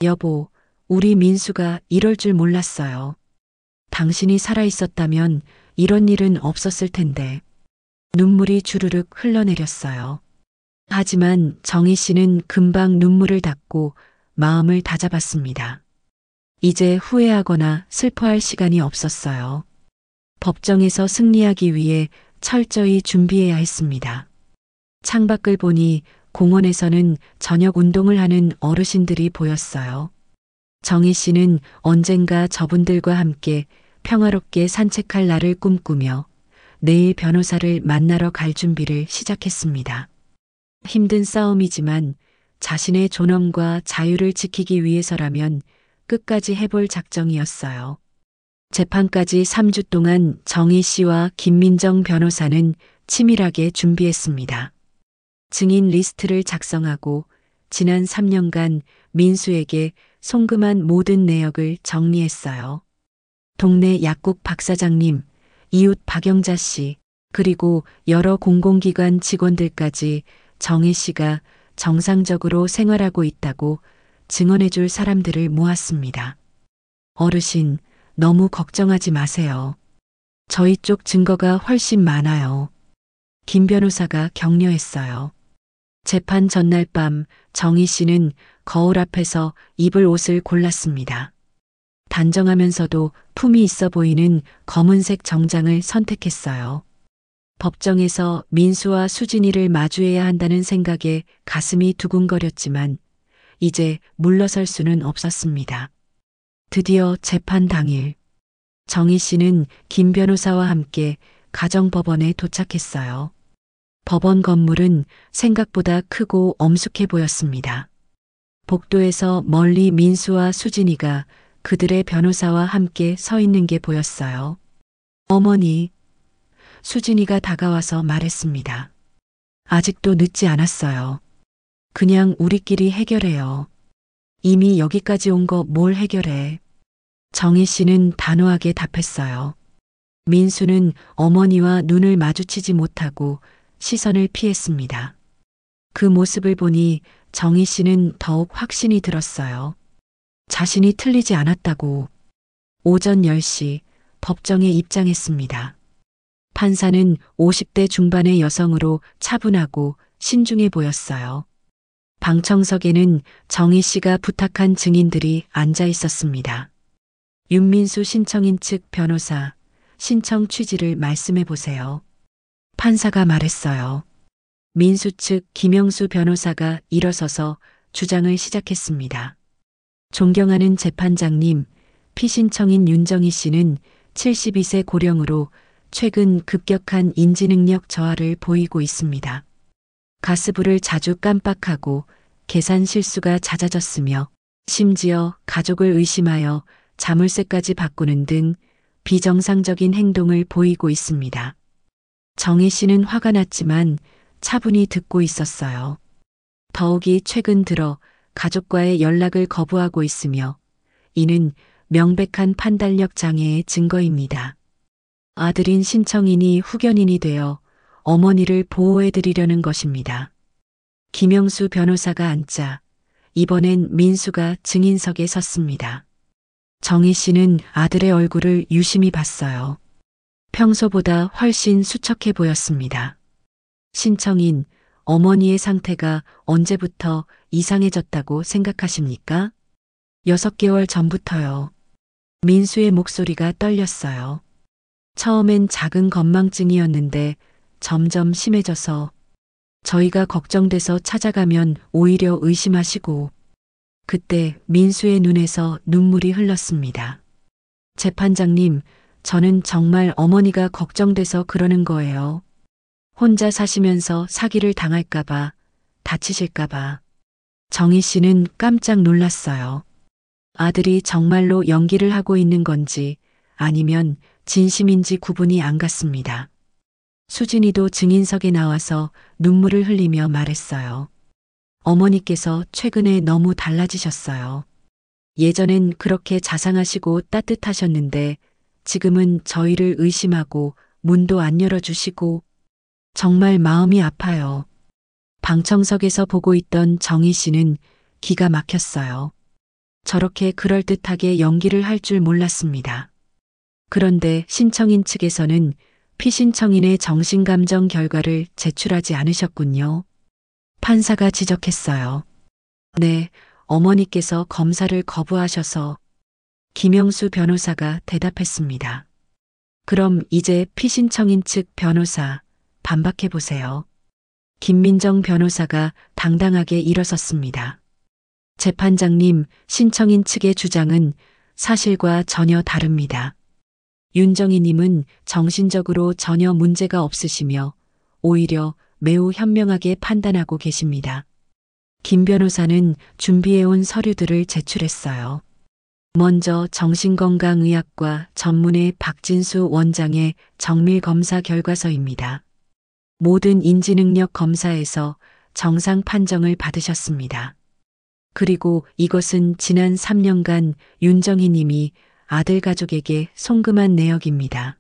여보, 우리 민수가 이럴 줄 몰랐어요. 당신이 살아있었다면 이런 일은 없었을 텐데. 눈물이 주르륵 흘러내렸어요. 하지만 정희 씨는 금방 눈물을 닦고 마음을 다잡았습니다. 이제 후회하거나 슬퍼할 시간이 없었어요. 법정에서 승리하기 위해 철저히 준비해야 했습니다. 창밖을 보니 공원에서는 저녁 운동을 하는 어르신들이 보였어요. 정희 씨는 언젠가 저분들과 함께 평화롭게 산책할 날을 꿈꾸며 내일 변호사를 만나러 갈 준비를 시작했습니다. 힘든 싸움이지만 자신의 존엄과 자유를 지키기 위해서라면 끝까지 해볼 작정이었어요. 재판까지 3주 동안 정희 씨와 김민정 변호사는 치밀하게 준비했습니다. 증인 리스트를 작성하고 지난 3년간 민수에게 송금한 모든 내역을 정리했어요. 동네 약국 박사장님, 이웃 박영자 씨, 그리고 여러 공공기관 직원들까지 정희 씨가 정상적으로 생활하고 있다고 증언해줄 사람들을 모았습니다. 어르신, 너무 걱정하지 마세요. 저희 쪽 증거가 훨씬 많아요. 김 변호사가 격려했어요. 재판 전날 밤 정희 씨는 거울 앞에서 입을 옷을 골랐습니다. 단정하면서도 품이 있어 보이는 검은색 정장을 선택했어요. 법정에서 민수와 수진이를 마주해야 한다는 생각에 가슴이 두근거렸지만 이제 물러설 수는 없었습니다. 드디어 재판 당일 정희 씨는 김 변호사와 함께 가정법원에 도착했어요. 법원 건물은 생각보다 크고 엄숙해 보였습니다. 복도에서 멀리 민수와 수진이가 그들의 변호사와 함께 서 있는 게 보였어요. 어머니, 수진이가 다가와서 말했습니다. 아직도 늦지 않았어요. 그냥 우리끼리 해결해요. 이미 여기까지 온 거 뭘 해결해. 정희 씨는 단호하게 답했어요. 민수는 어머니와 눈을 마주치지 못하고 시선을 피했습니다. 그 모습을 보니 정희 씨는 더욱 확신이 들었어요. 자신이 틀리지 않았다고. 오전 10시 법정에 입장했습니다. 판사는 50대 중반의 여성으로 차분하고 신중해 보였어요. 방청석에는 정희 씨가 부탁한 증인들이 앉아 있었습니다. 윤민수 신청인 측 변호사, 신청 취지를 말씀해 보세요. 판사가 말했어요. 민수 측 김영수 변호사가 일어서서 주장을 시작했습니다. 존경하는 재판장님, 피신청인 윤정희 씨는 72세 고령으로 최근 급격한 인지능력 저하를 보이고 있습니다. 가스불을 자주 깜빡하고 계산 실수가 잦아졌으며 심지어 가족을 의심하여 자물쇠까지 바꾸는 등 비정상적인 행동을 보이고 있습니다. 정희 씨는 화가 났지만 차분히 듣고 있었어요. 더욱이 최근 들어 가족과의 연락을 거부하고 있으며 이는 명백한 판단력 장애의 증거입니다. 아들인 신청인이 후견인이 되어 어머니를 보호해드리려는 것입니다. 김영수 변호사가 앉자 이번엔 민수가 증인석에 섰습니다. 정희 씨는 아들의 얼굴을 유심히 봤어요. 평소보다 훨씬 수척해 보였습니다. 신청인, 어머니의 상태가 언제부터 이상해졌다고 생각하십니까? 6개월 전부터요. 민수의 목소리가 떨렸어요. 처음엔 작은 건망증이었는데 점점 심해져서 저희가 걱정돼서 찾아가면 오히려 의심하시고 그때 민수의 눈에서 눈물이 흘렀습니다. 재판장님, 저는 정말 어머니가 걱정돼서 그러는 거예요. 혼자 사시면서 사기를 당할까봐, 다치실까봐. 정희 씨는 깜짝 놀랐어요. 아들이 정말로 연기를 하고 있는 건지 아니면 진심인지 구분이 안 갔습니다. 수진이도 증인석에 나와서 눈물을 흘리며 말했어요. 어머니께서 최근에 너무 달라지셨어요. 예전엔 그렇게 자상하시고 따뜻하셨는데 지금은 저희를 의심하고 문도 안 열어주시고 정말 마음이 아파요. 방청석에서 보고 있던 정희 씨는 기가 막혔어요. 저렇게 그럴듯하게 연기를 할 줄 몰랐습니다. 그런데 신청인 측에서는 피신청인의 정신감정 결과를 제출하지 않으셨군요. 판사가 지적했어요. 네, 어머니께서 검사를 거부하셔서 김영수 변호사가 대답했습니다. 그럼 이제 피신청인 측 변호사 반박해 보세요. 김민정 변호사가 당당하게 일어섰습니다. 재판장님, 신청인 측의 주장은 사실과 전혀 다릅니다. 윤정희님은 정신적으로 전혀 문제가 없으시며 오히려 매우 현명하게 판단하고 계십니다. 김 변호사는 준비해온 서류들을 제출했어요. 먼저 정신건강의학과 전문의 박진수 원장의 정밀검사 결과서입니다. 모든 인지능력 검사에서 정상 판정을 받으셨습니다. 그리고 이것은 지난 3년간 윤정희 님이 아들 가족에게 송금한 내역입니다.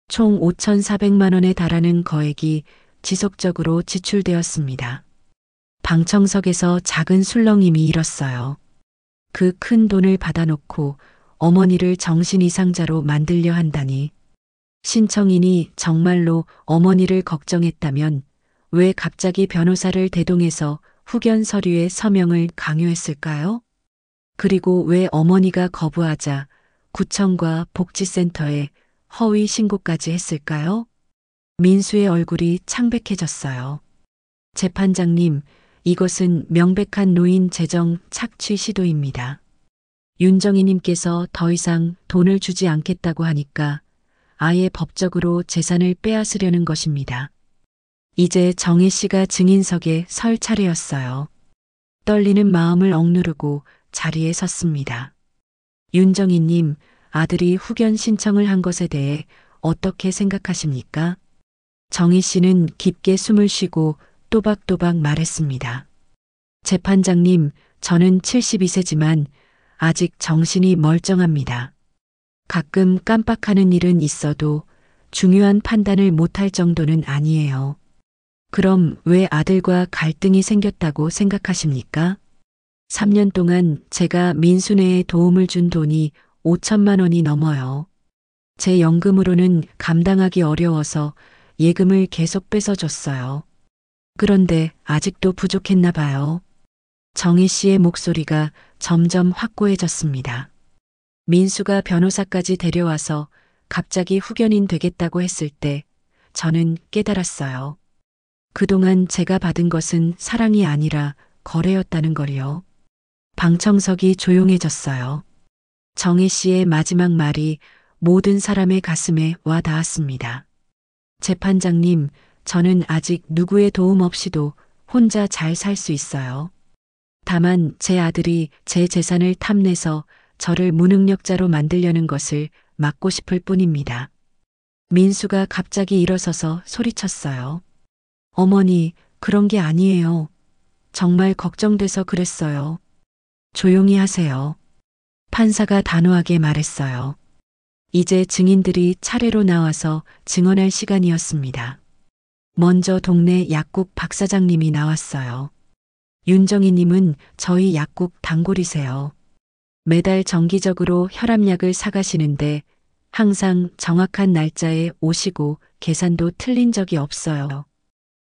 총 5,400만 원에 달하는 거액이 지속적으로 지출되었습니다. 방청석에서 작은 술렁임이 일었어요. 그 큰 돈을 받아놓고 어머니를 정신 이상자로 만들려 한다니. 신청인이 정말로 어머니를 걱정했다면 왜 갑자기 변호사를 대동해서 후견 서류에 서명을 강요했을까요? 그리고 왜 어머니가 거부하자 구청과 복지센터에 허위 신고까지 했을까요? 민수의 얼굴이 창백해졌어요. 재판장님, 이것은 명백한 노인 재정 착취 시도입니다. 윤정희님께서 더 이상 돈을 주지 않겠다고 하니까 아예 법적으로 재산을 빼앗으려는 것입니다. 이제 정희 씨가 증인석에 설 차례였어요. 떨리는 마음을 억누르고 자리에 섰습니다. 윤정희님, 아들이 후견 신청을 한 것에 대해 어떻게 생각하십니까? 정희 씨는 깊게 숨을 쉬고 또박또박 말했습니다. 재판장님, 저는 72세지만 아직 정신이 멀쩡합니다. 가끔 깜빡하는 일은 있어도 중요한 판단을 못할 정도는 아니에요. 그럼 왜 아들과 갈등이 생겼다고 생각하십니까? 3년 동안 제가 민수네에 도움을 준 돈이 5천만 원이 넘어요. 제 연금으로는 감당하기 어려워서 예금을 계속 뺏어줬어요. 그런데 아직도 부족했나 봐요. 정희 씨의 목소리가 점점 확고해졌습니다. 민수가 변호사까지 데려와서 갑자기 후견인 되겠다고 했을 때 저는 깨달았어요. 그동안 제가 받은 것은 사랑이 아니라 거래였다는 걸요. 방청석이 조용해졌어요. 정희 씨의 마지막 말이 모든 사람의 가슴에 와 닿았습니다. 재판장님, 저는 아직 누구의 도움 없이도 혼자 잘 살 수 있어요. 다만 제 아들이 제 재산을 탐내서 저를 무능력자로 만들려는 것을 막고 싶을 뿐입니다. 민수가 갑자기 일어서서 소리쳤어요. 어머니, 그런 게 아니에요. 정말 걱정돼서 그랬어요. 조용히 하세요. 판사가 단호하게 말했어요. 이제 증인들이 차례로 나와서 증언할 시간이었습니다. 먼저 동네 약국 박 사장님이 나왔어요. 윤정희님은 저희 약국 단골이세요. 매달 정기적으로 혈압약을 사가시는데 항상 정확한 날짜에 오시고 계산도 틀린 적이 없어요.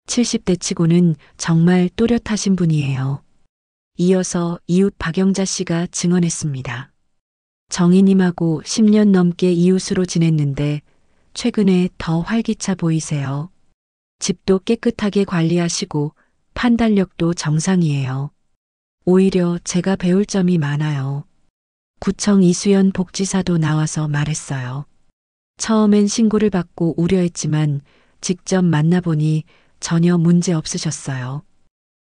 70대 치고는 정말 또렷하신 분이에요. 이어서 이웃 박영자 씨가 증언했습니다. 정희님하고 10년 넘게 이웃으로 지냈는데 최근에 더 활기차 보이세요. 집도 깨끗하게 관리하시고 판단력도 정상이에요. 오히려 제가 배울 점이 많아요. 구청 이수연 복지사도 나와서 말했어요. 처음엔 신고를 받고 우려했지만 직접 만나보니 전혀 문제 없으셨어요.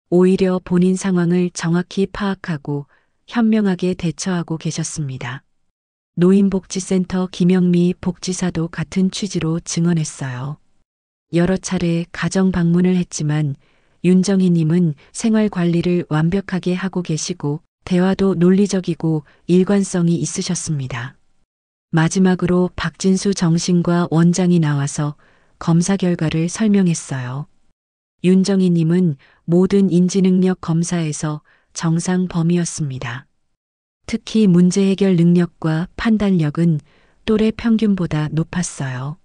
오히려 본인 상황을 정확히 파악하고 현명하게 대처하고 계셨습니다. 노인복지센터 김영미 복지사도 같은 취지로 증언했어요. 여러 차례 가정 방문을 했지만 윤정희님은 생활 관리를 완벽하게 하고 계시고 대화도 논리적이고 일관성이 있으셨습니다. 마지막으로 박진수 정신과 원장이 나와서 검사 결과를 설명했어요. 윤정희님은 모든 인지능력 검사에서 정상 범위였습니다. 특히 문제 해결 능력과 판단력은 또래 평균보다 높았어요.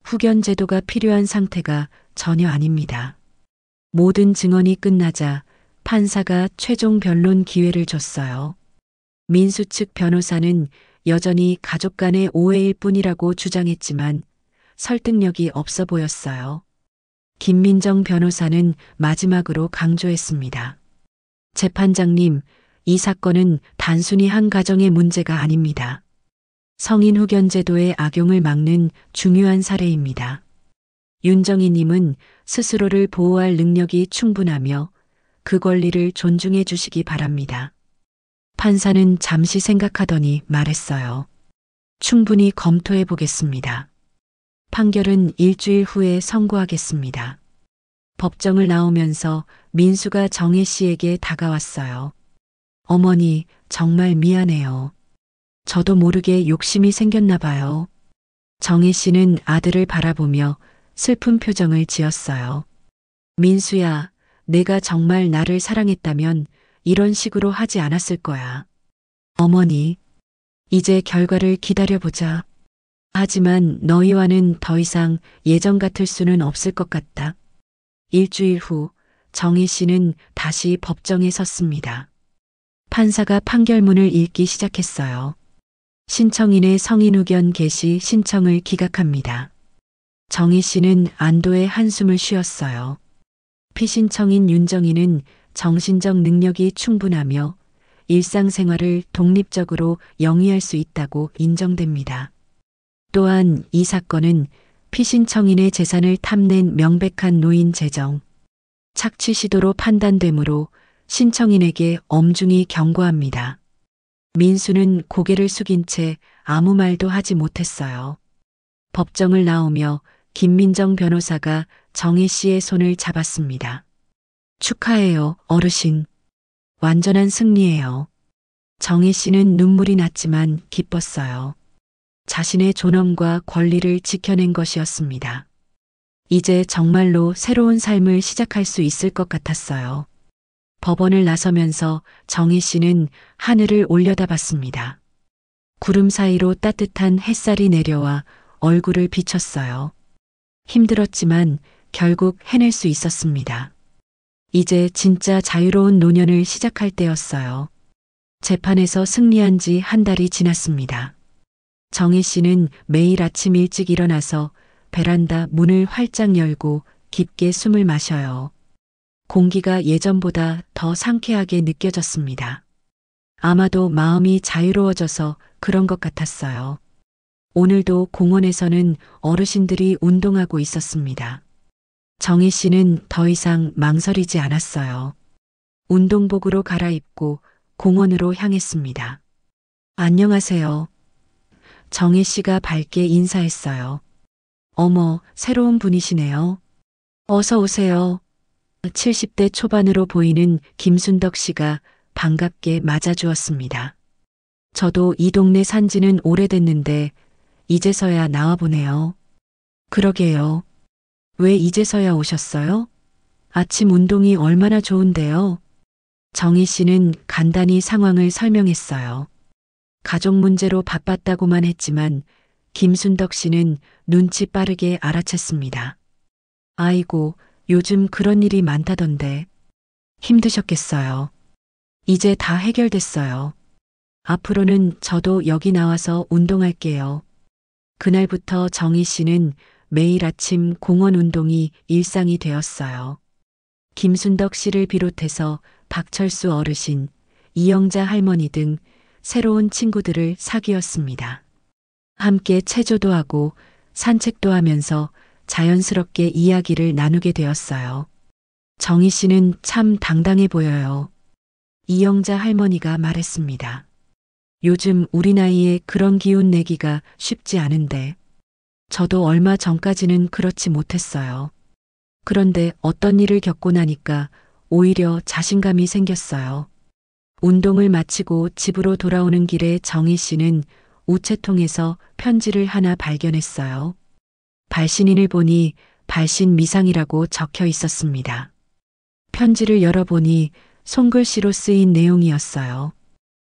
후견 제도가 필요한 상태가 전혀 아닙니다. 모든 증언이 끝나자 판사가 최종 변론 기회를 줬어요. 민수 측 변호사는 여전히 가족 간의 오해일 뿐이라고 주장했지만 설득력이 없어 보였어요. 김민정 변호사는 마지막으로 강조했습니다. 재판장님, 이 사건은 단순히 한 가정의 문제가 아닙니다. 성인 후견 제도의 악용을 막는 중요한 사례입니다. 윤정희님은 스스로를 보호할 능력이 충분하며 그 권리를 존중해 주시기 바랍니다. 판사는 잠시 생각하더니 말했어요. 충분히 검토해 보겠습니다. 판결은 일주일 후에 선고하겠습니다. 법정을 나오면서 민수가 정혜 씨에게 다가왔어요. 어머니, 정말 미안해요. 저도 모르게 욕심이 생겼나 봐요. 정혜 씨는 아들을 바라보며 슬픈 표정을 지었어요. 민수야, 내가 정말 나를 사랑했다면 이런 식으로 하지 않았을 거야. 어머니, 이제 결과를 기다려보자. 하지만 너희와는 더 이상 예전 같을 수는 없을 것 같다. 일주일 후 정희 씨는 다시 법정에 섰습니다. 판사가 판결문을 읽기 시작했어요. 신청인의 성인 후견 개시 신청을 기각합니다. 정희 씨는 안도의 한숨을 쉬었어요. 피신청인 윤정희는 정신적 능력이 충분하며 일상생활을 독립적으로 영위할 수 있다고 인정됩니다. 또한 이 사건은 피신청인의 재산을 탐낸 명백한 노인 재정, 착취 시도로 판단되므로 신청인에게 엄중히 경고합니다. 민수는 고개를 숙인 채 아무 말도 하지 못했어요. 법정을 나오며 김민정 변호사가 정희 씨의 손을 잡았습니다. 축하해요, 어르신. 완전한 승리예요. 정희 씨는 눈물이 났지만 기뻤어요. 자신의 존엄과 권리를 지켜낸 것이었습니다. 이제 정말로 새로운 삶을 시작할 수 있을 것 같았어요. 법원을 나서면서 정희 씨는 하늘을 올려다봤습니다. 구름 사이로 따뜻한 햇살이 내려와 얼굴을 비쳤어요. 힘들었지만 결국 해낼 수 있었습니다. 이제 진짜 자유로운 노년을 시작할 때였어요. 재판에서 승리한 지 한 달이 지났습니다. 정희 씨는 매일 아침 일찍 일어나서 베란다 문을 활짝 열고 깊게 숨을 마셔요. 공기가 예전보다 더 상쾌하게 느껴졌습니다. 아마도 마음이 자유로워져서 그런 것 같았어요. 오늘도 공원에서는 어르신들이 운동하고 있었습니다. 정희 씨는 더 이상 망설이지 않았어요. 운동복으로 갈아입고 공원으로 향했습니다. 안녕하세요. 정희 씨가 밝게 인사했어요. 어머, 새로운 분이시네요. 어서 오세요. 70대 초반으로 보이는 김순덕 씨가 반갑게 맞아주었습니다. 저도 이 동네 산 지는 오래됐는데 이제서야 나와보네요. 그러게요. 왜 이제서야 오셨어요? 아침 운동이 얼마나 좋은데요. 정희 씨는 간단히 상황을 설명했어요. 가족 문제로 바빴다고만 했지만 김순덕 씨는 눈치 빠르게 알아챘습니다. 아이고, 요즘 그런 일이 많다던데. 힘드셨겠어요. 이제 다 해결됐어요. 앞으로는 저도 여기 나와서 운동할게요. 그날부터 정희 씨는 매일 아침 공원 운동이 일상이 되었어요. 김순덕 씨를 비롯해서 박철수 어르신, 이영자 할머니 등 새로운 친구들을 사귀었습니다. 함께 체조도 하고 산책도 하면서 자연스럽게 이야기를 나누게 되었어요. 정희 씨는 참 당당해 보여요. 이영자 할머니가 말했습니다. 요즘 우리 나이에 그런 기운 내기가 쉽지 않은데 저도 얼마 전까지는 그렇지 못했어요. 그런데 어떤 일을 겪고 나니까 오히려 자신감이 생겼어요. 운동을 마치고 집으로 돌아오는 길에 정희 씨는 우체통에서 편지를 하나 발견했어요. 발신인을 보니 발신미상이라고 적혀 있었습니다. 편지를 열어보니 손글씨로 쓰인 내용이었어요.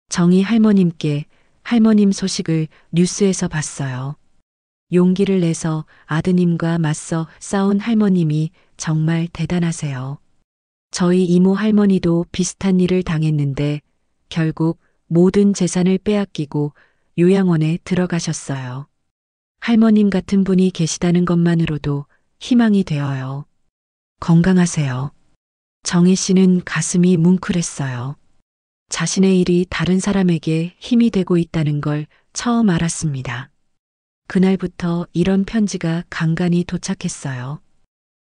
정희 할머님께 할머님 소식을 뉴스에서 봤어요. 용기를 내서 아드님과 맞서 싸운 할머님이 정말 대단하세요. 저희 이모 할머니도 비슷한 일을 당했는데 결국 모든 재산을 빼앗기고 요양원에 들어가셨어요. 할머님 같은 분이 계시다는 것만으로도 희망이 되어요. 건강하세요. 정희 씨는 가슴이 뭉클했어요. 자신의 일이 다른 사람에게 힘이 되고 있다는 걸 처음 알았습니다. 그날부터 이런 편지가 간간히 도착했어요.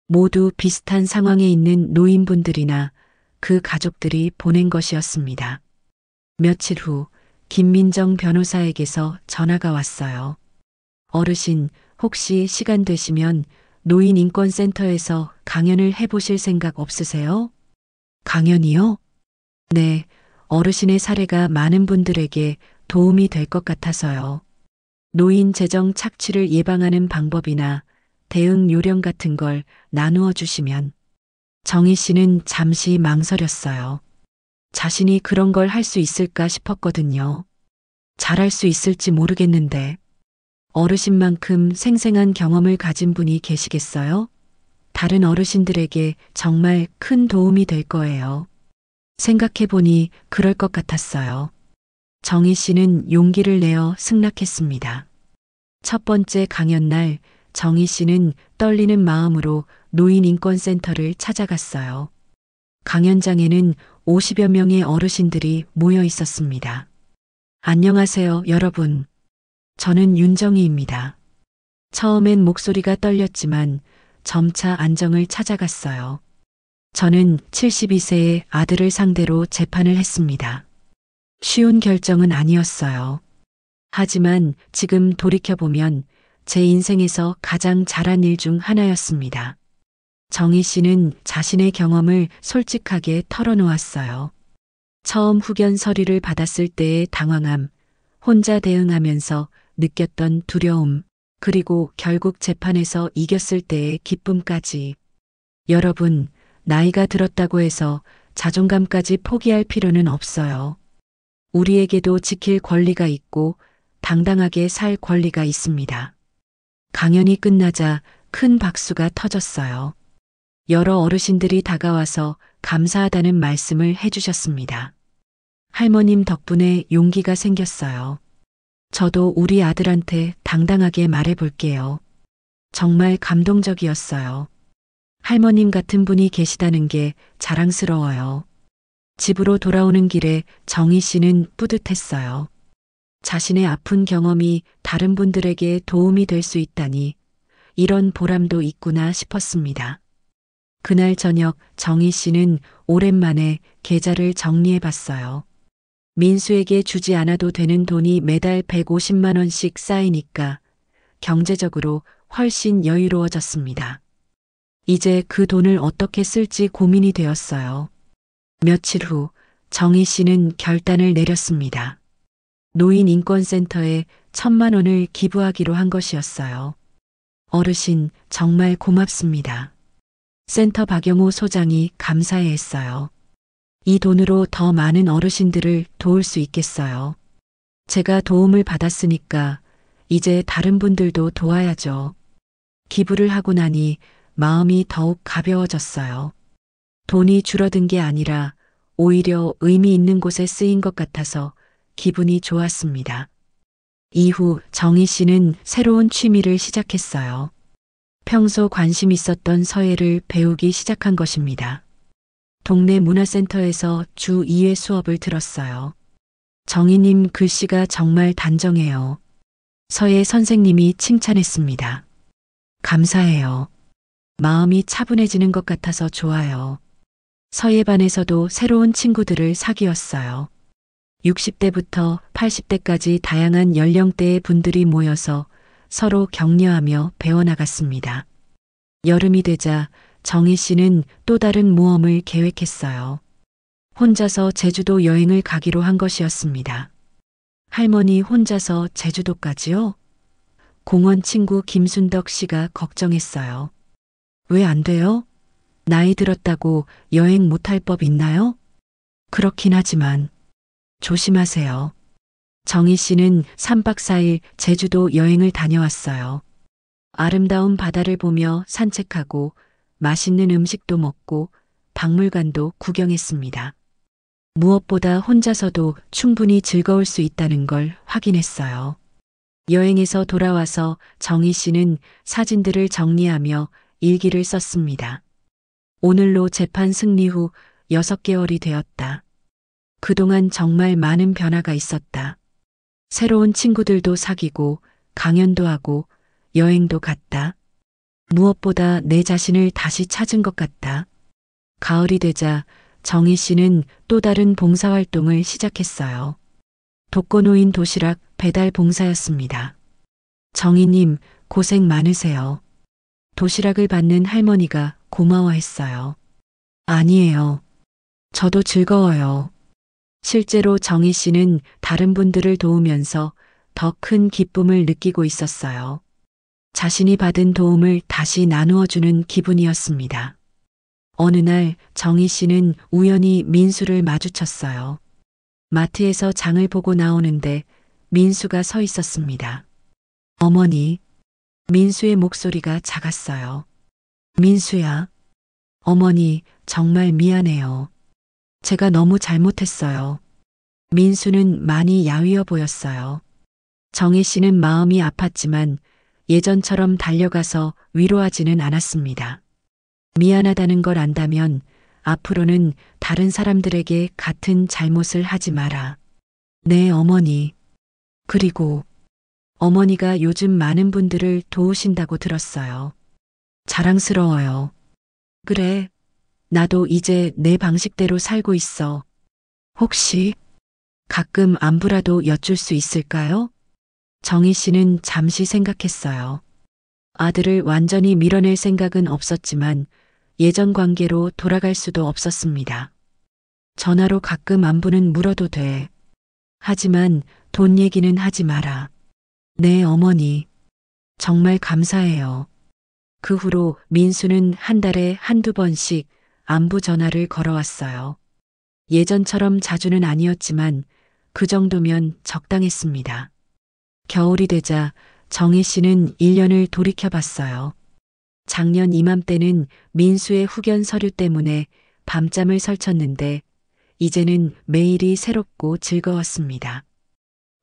모두 비슷한 상황에 있는 노인분들이나 그 가족들이 보낸 것이었습니다. 며칠 후 김민정 변호사에게서 전화가 왔어요. 어르신, 혹시 시간 되시면 노인인권센터에서 강연을 해보실 생각 없으세요? 강연이요? 네, 어르신의 사례가 많은 분들에게 도움이 될 것 같아서요. 노인 재정 착취를 예방하는 방법이나 대응 요령 같은 걸 나누어 주시면. 정희 씨는 잠시 망설였어요. 자신이 그런 걸 할 수 있을까 싶었거든요. 잘할 수 있을지 모르겠는데. 어르신만큼 생생한 경험을 가진 분이 계시겠어요? 다른 어르신들에게 정말 큰 도움이 될 거예요. 생각해보니 그럴 것 같았어요. 정희 씨는 용기를 내어 승낙했습니다. 첫 번째 강연 날 정희 씨는 떨리는 마음으로 노인인권센터를 찾아갔어요. 강연장에는 50여 명의 어르신들이 모여 있었습니다. 안녕하세요, 여러분. 저는 윤정희입니다. 처음엔 목소리가 떨렸지만 점차 안정을 찾아갔어요. 저는 72세의 아들을 상대로 재판을 했습니다. 쉬운 결정은 아니었어요. 하지만 지금 돌이켜보면 제 인생에서 가장 잘한 일 중 하나였습니다. 정희 씨는 자신의 경험을 솔직하게 털어놓았어요. 처음 후견 서류를 받았을 때의 당황함, 혼자 대응하면서 느꼈던 두려움, 그리고 결국 재판에서 이겼을 때의 기쁨까지. 여러분, 나이가 들었다고 해서 자존감까지 포기할 필요는 없어요. 우리에게도 지킬 권리가 있고 당당하게 살 권리가 있습니다. 강연이 끝나자 큰 박수가 터졌어요. 여러 어르신들이 다가와서 감사하다는 말씀을 해주셨습니다. 할머님 덕분에 용기가 생겼어요. 저도 우리 아들한테 당당하게 말해볼게요. 정말 감동적이었어요. 할머님 같은 분이 계시다는 게 자랑스러워요. 집으로 돌아오는 길에 정희 씨는 뿌듯했어요. 자신의 아픈 경험이 다른 분들에게 도움이 될 수 있다니 이런 보람도 있구나 싶었습니다. 그날 저녁 정희 씨는 오랜만에 계좌를 정리해 봤어요. 민수에게 주지 않아도 되는 돈이 매달 150만 원씩 쌓이니까 경제적으로 훨씬 여유로워졌습니다. 이제 그 돈을 어떻게 쓸지 고민이 되었어요. 며칠 후 정희 씨는 결단을 내렸습니다. 노인인권센터에 1,000만 원을 기부하기로 한 것이었어요. 어르신, 정말 고맙습니다. 센터 박영호 소장이 감사해했어요. 이 돈으로 더 많은 어르신들을 도울 수 있겠어요. 제가 도움을 받았으니까 이제 다른 분들도 도와야죠. 기부를 하고 나니 마음이 더욱 가벼워졌어요. 돈이 줄어든 게 아니라 오히려 의미 있는 곳에 쓰인 것 같아서 기분이 좋았습니다. 이후 정희 씨는 새로운 취미를 시작했어요. 평소 관심 있었던 서예를 배우기 시작한 것입니다. 동네 문화센터에서 주 2회 수업을 들었어요. 정희님 글씨가 정말 단정해요. 서예 선생님이 칭찬했습니다. 감사해요. 마음이 차분해지는 것 같아서 좋아요. 서예반에서도 새로운 친구들을 사귀었어요. 60대부터 80대까지 다양한 연령대의 분들이 모여서 서로 격려하며 배워나갔습니다. 여름이 되자 정희 씨는 또 다른 모험을 계획했어요. 혼자서 제주도 여행을 가기로 한 것이었습니다. 할머니 혼자서 제주도까지요? 공원 친구 김순덕 씨가 걱정했어요. 왜 안 돼요? 나이 들었다고 여행 못할 법 있나요? 그렇긴 하지만 조심하세요. 정희 씨는 3박 4일 제주도 여행을 다녀왔어요. 아름다운 바다를 보며 산책하고 맛있는 음식도 먹고 박물관도 구경했습니다. 무엇보다 혼자서도 충분히 즐거울 수 있다는 걸 확인했어요. 여행에서 돌아와서 정희 씨는 사진들을 정리하며 일기를 썼습니다. 오늘로 재판 승리 후 6개월이 되었다. 그동안 정말 많은 변화가 있었다. 새로운 친구들도 사귀고 강연도 하고 여행도 갔다. 무엇보다 내 자신을 다시 찾은 것 같다. 가을이 되자 정희 씨는 또 다른 봉사활동을 시작했어요. 독거노인 도시락 배달 봉사였습니다. 정희님 고생 많으세요. 도시락을 받는 할머니가 고마워했어요. 아니에요. 저도 즐거워요. 실제로 정희 씨는 다른 분들을 도우면서 더 큰 기쁨을 느끼고 있었어요. 자신이 받은 도움을 다시 나누어 주는 기분이었습니다. 어느 날 정희 씨는 우연히 민수를 마주쳤어요. 마트에서 장을 보고 나오는데 민수가 서 있었습니다. 어머니, 민수의 목소리가 작았어요. 민수야, 어머니 정말 미안해요. 제가 너무 잘못했어요. 민수는 많이 야위어 보였어요. 정희 씨는 마음이 아팠지만 예전처럼 달려가서 위로하지는 않았습니다. 미안하다는 걸 안다면 앞으로는 다른 사람들에게 같은 잘못을 하지 마라. 네, 어머니. 그리고 어머니가 요즘 많은 분들을 도우신다고 들었어요. 자랑스러워요. 그래, 나도 이제 내 방식대로 살고 있어. 혹시 가끔 안부라도 여쭐 수 있을까요? 정희 씨는 잠시 생각했어요. 아들을 완전히 밀어낼 생각은 없었지만 예전 관계로 돌아갈 수도 없었습니다. 전화로 가끔 안부는 물어도 돼. 하지만 돈 얘기는 하지 마라. 네, 어머니. 정말 감사해요. 그 후로 민수는 한 달에 한두 번씩 안부 전화를 걸어왔어요. 예전처럼 자주는 아니었지만 그 정도면 적당했습니다. 겨울이 되자 정희 씨는 1년을 돌이켜봤어요. 작년 이맘때는 민수의 후견 서류 때문에 밤잠을 설쳤는데 이제는 매일이 새롭고 즐거웠습니다.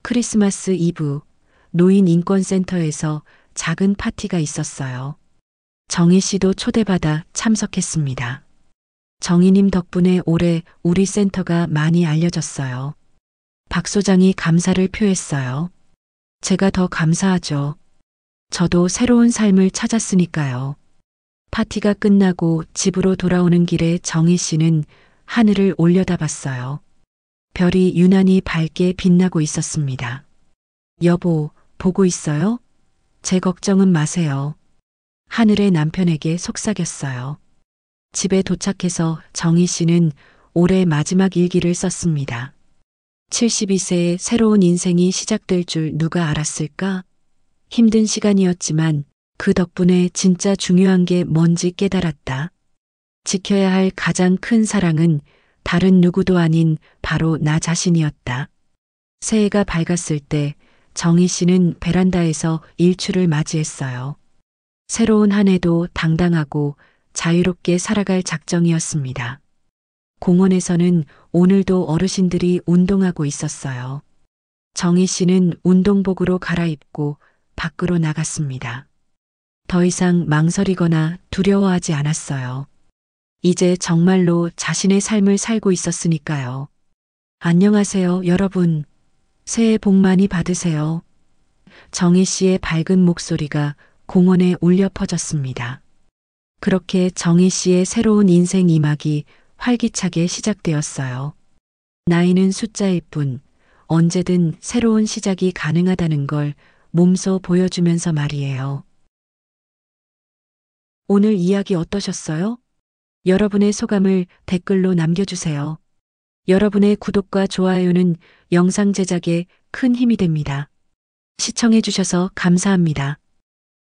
크리스마스 이브 노인인권센터에서 작은 파티가 있었어요. 정희 씨도 초대받아 참석했습니다. 정희님 덕분에 올해 우리 센터가 많이 알려졌어요. 박 소장이 감사를 표했어요. 제가 더 감사하죠. 저도 새로운 삶을 찾았으니까요. 파티가 끝나고 집으로 돌아오는 길에 정희 씨는 하늘을 올려다봤어요. 별이 유난히 밝게 빛나고 있었습니다. 여보, 보고 있어요? 제 걱정은 마세요. 하늘의 남편에게 속삭였어요. 집에 도착해서 정희 씨는 올해 마지막 일기를 썼습니다. 72세의 새로운 인생이 시작될 줄 누가 알았을까? 힘든 시간이었지만 그 덕분에 진짜 중요한 게 뭔지 깨달았다. 지켜야 할 가장 큰 사랑은 다른 누구도 아닌 바로 나 자신이었다. 새해가 밝았을 때 정희 씨는 베란다에서 일출을 맞이했어요. 새로운 한 해도 당당하고 자유롭게 살아갈 작정이었습니다. 공원에서는 오늘도 어르신들이 운동하고 있었어요. 정희 씨는 운동복으로 갈아입고 밖으로 나갔습니다. 더 이상 망설이거나 두려워하지 않았어요. 이제 정말로 자신의 삶을 살고 있었으니까요. 안녕하세요, 여러분. 새해 복 많이 받으세요. 정희 씨의 밝은 목소리가 공원에 울려 퍼졌습니다. 그렇게 정희 씨의 새로운 인생 2막이 활기차게 시작되었어요. 나이는 숫자일 뿐 언제든 새로운 시작이 가능하다는 걸 몸소 보여주면서 말이에요. 오늘 이야기 어떠셨어요? 여러분의 소감을 댓글로 남겨주세요. 여러분의 구독과 좋아요는 영상 제작에 큰 힘이 됩니다. 시청해주셔서 감사합니다.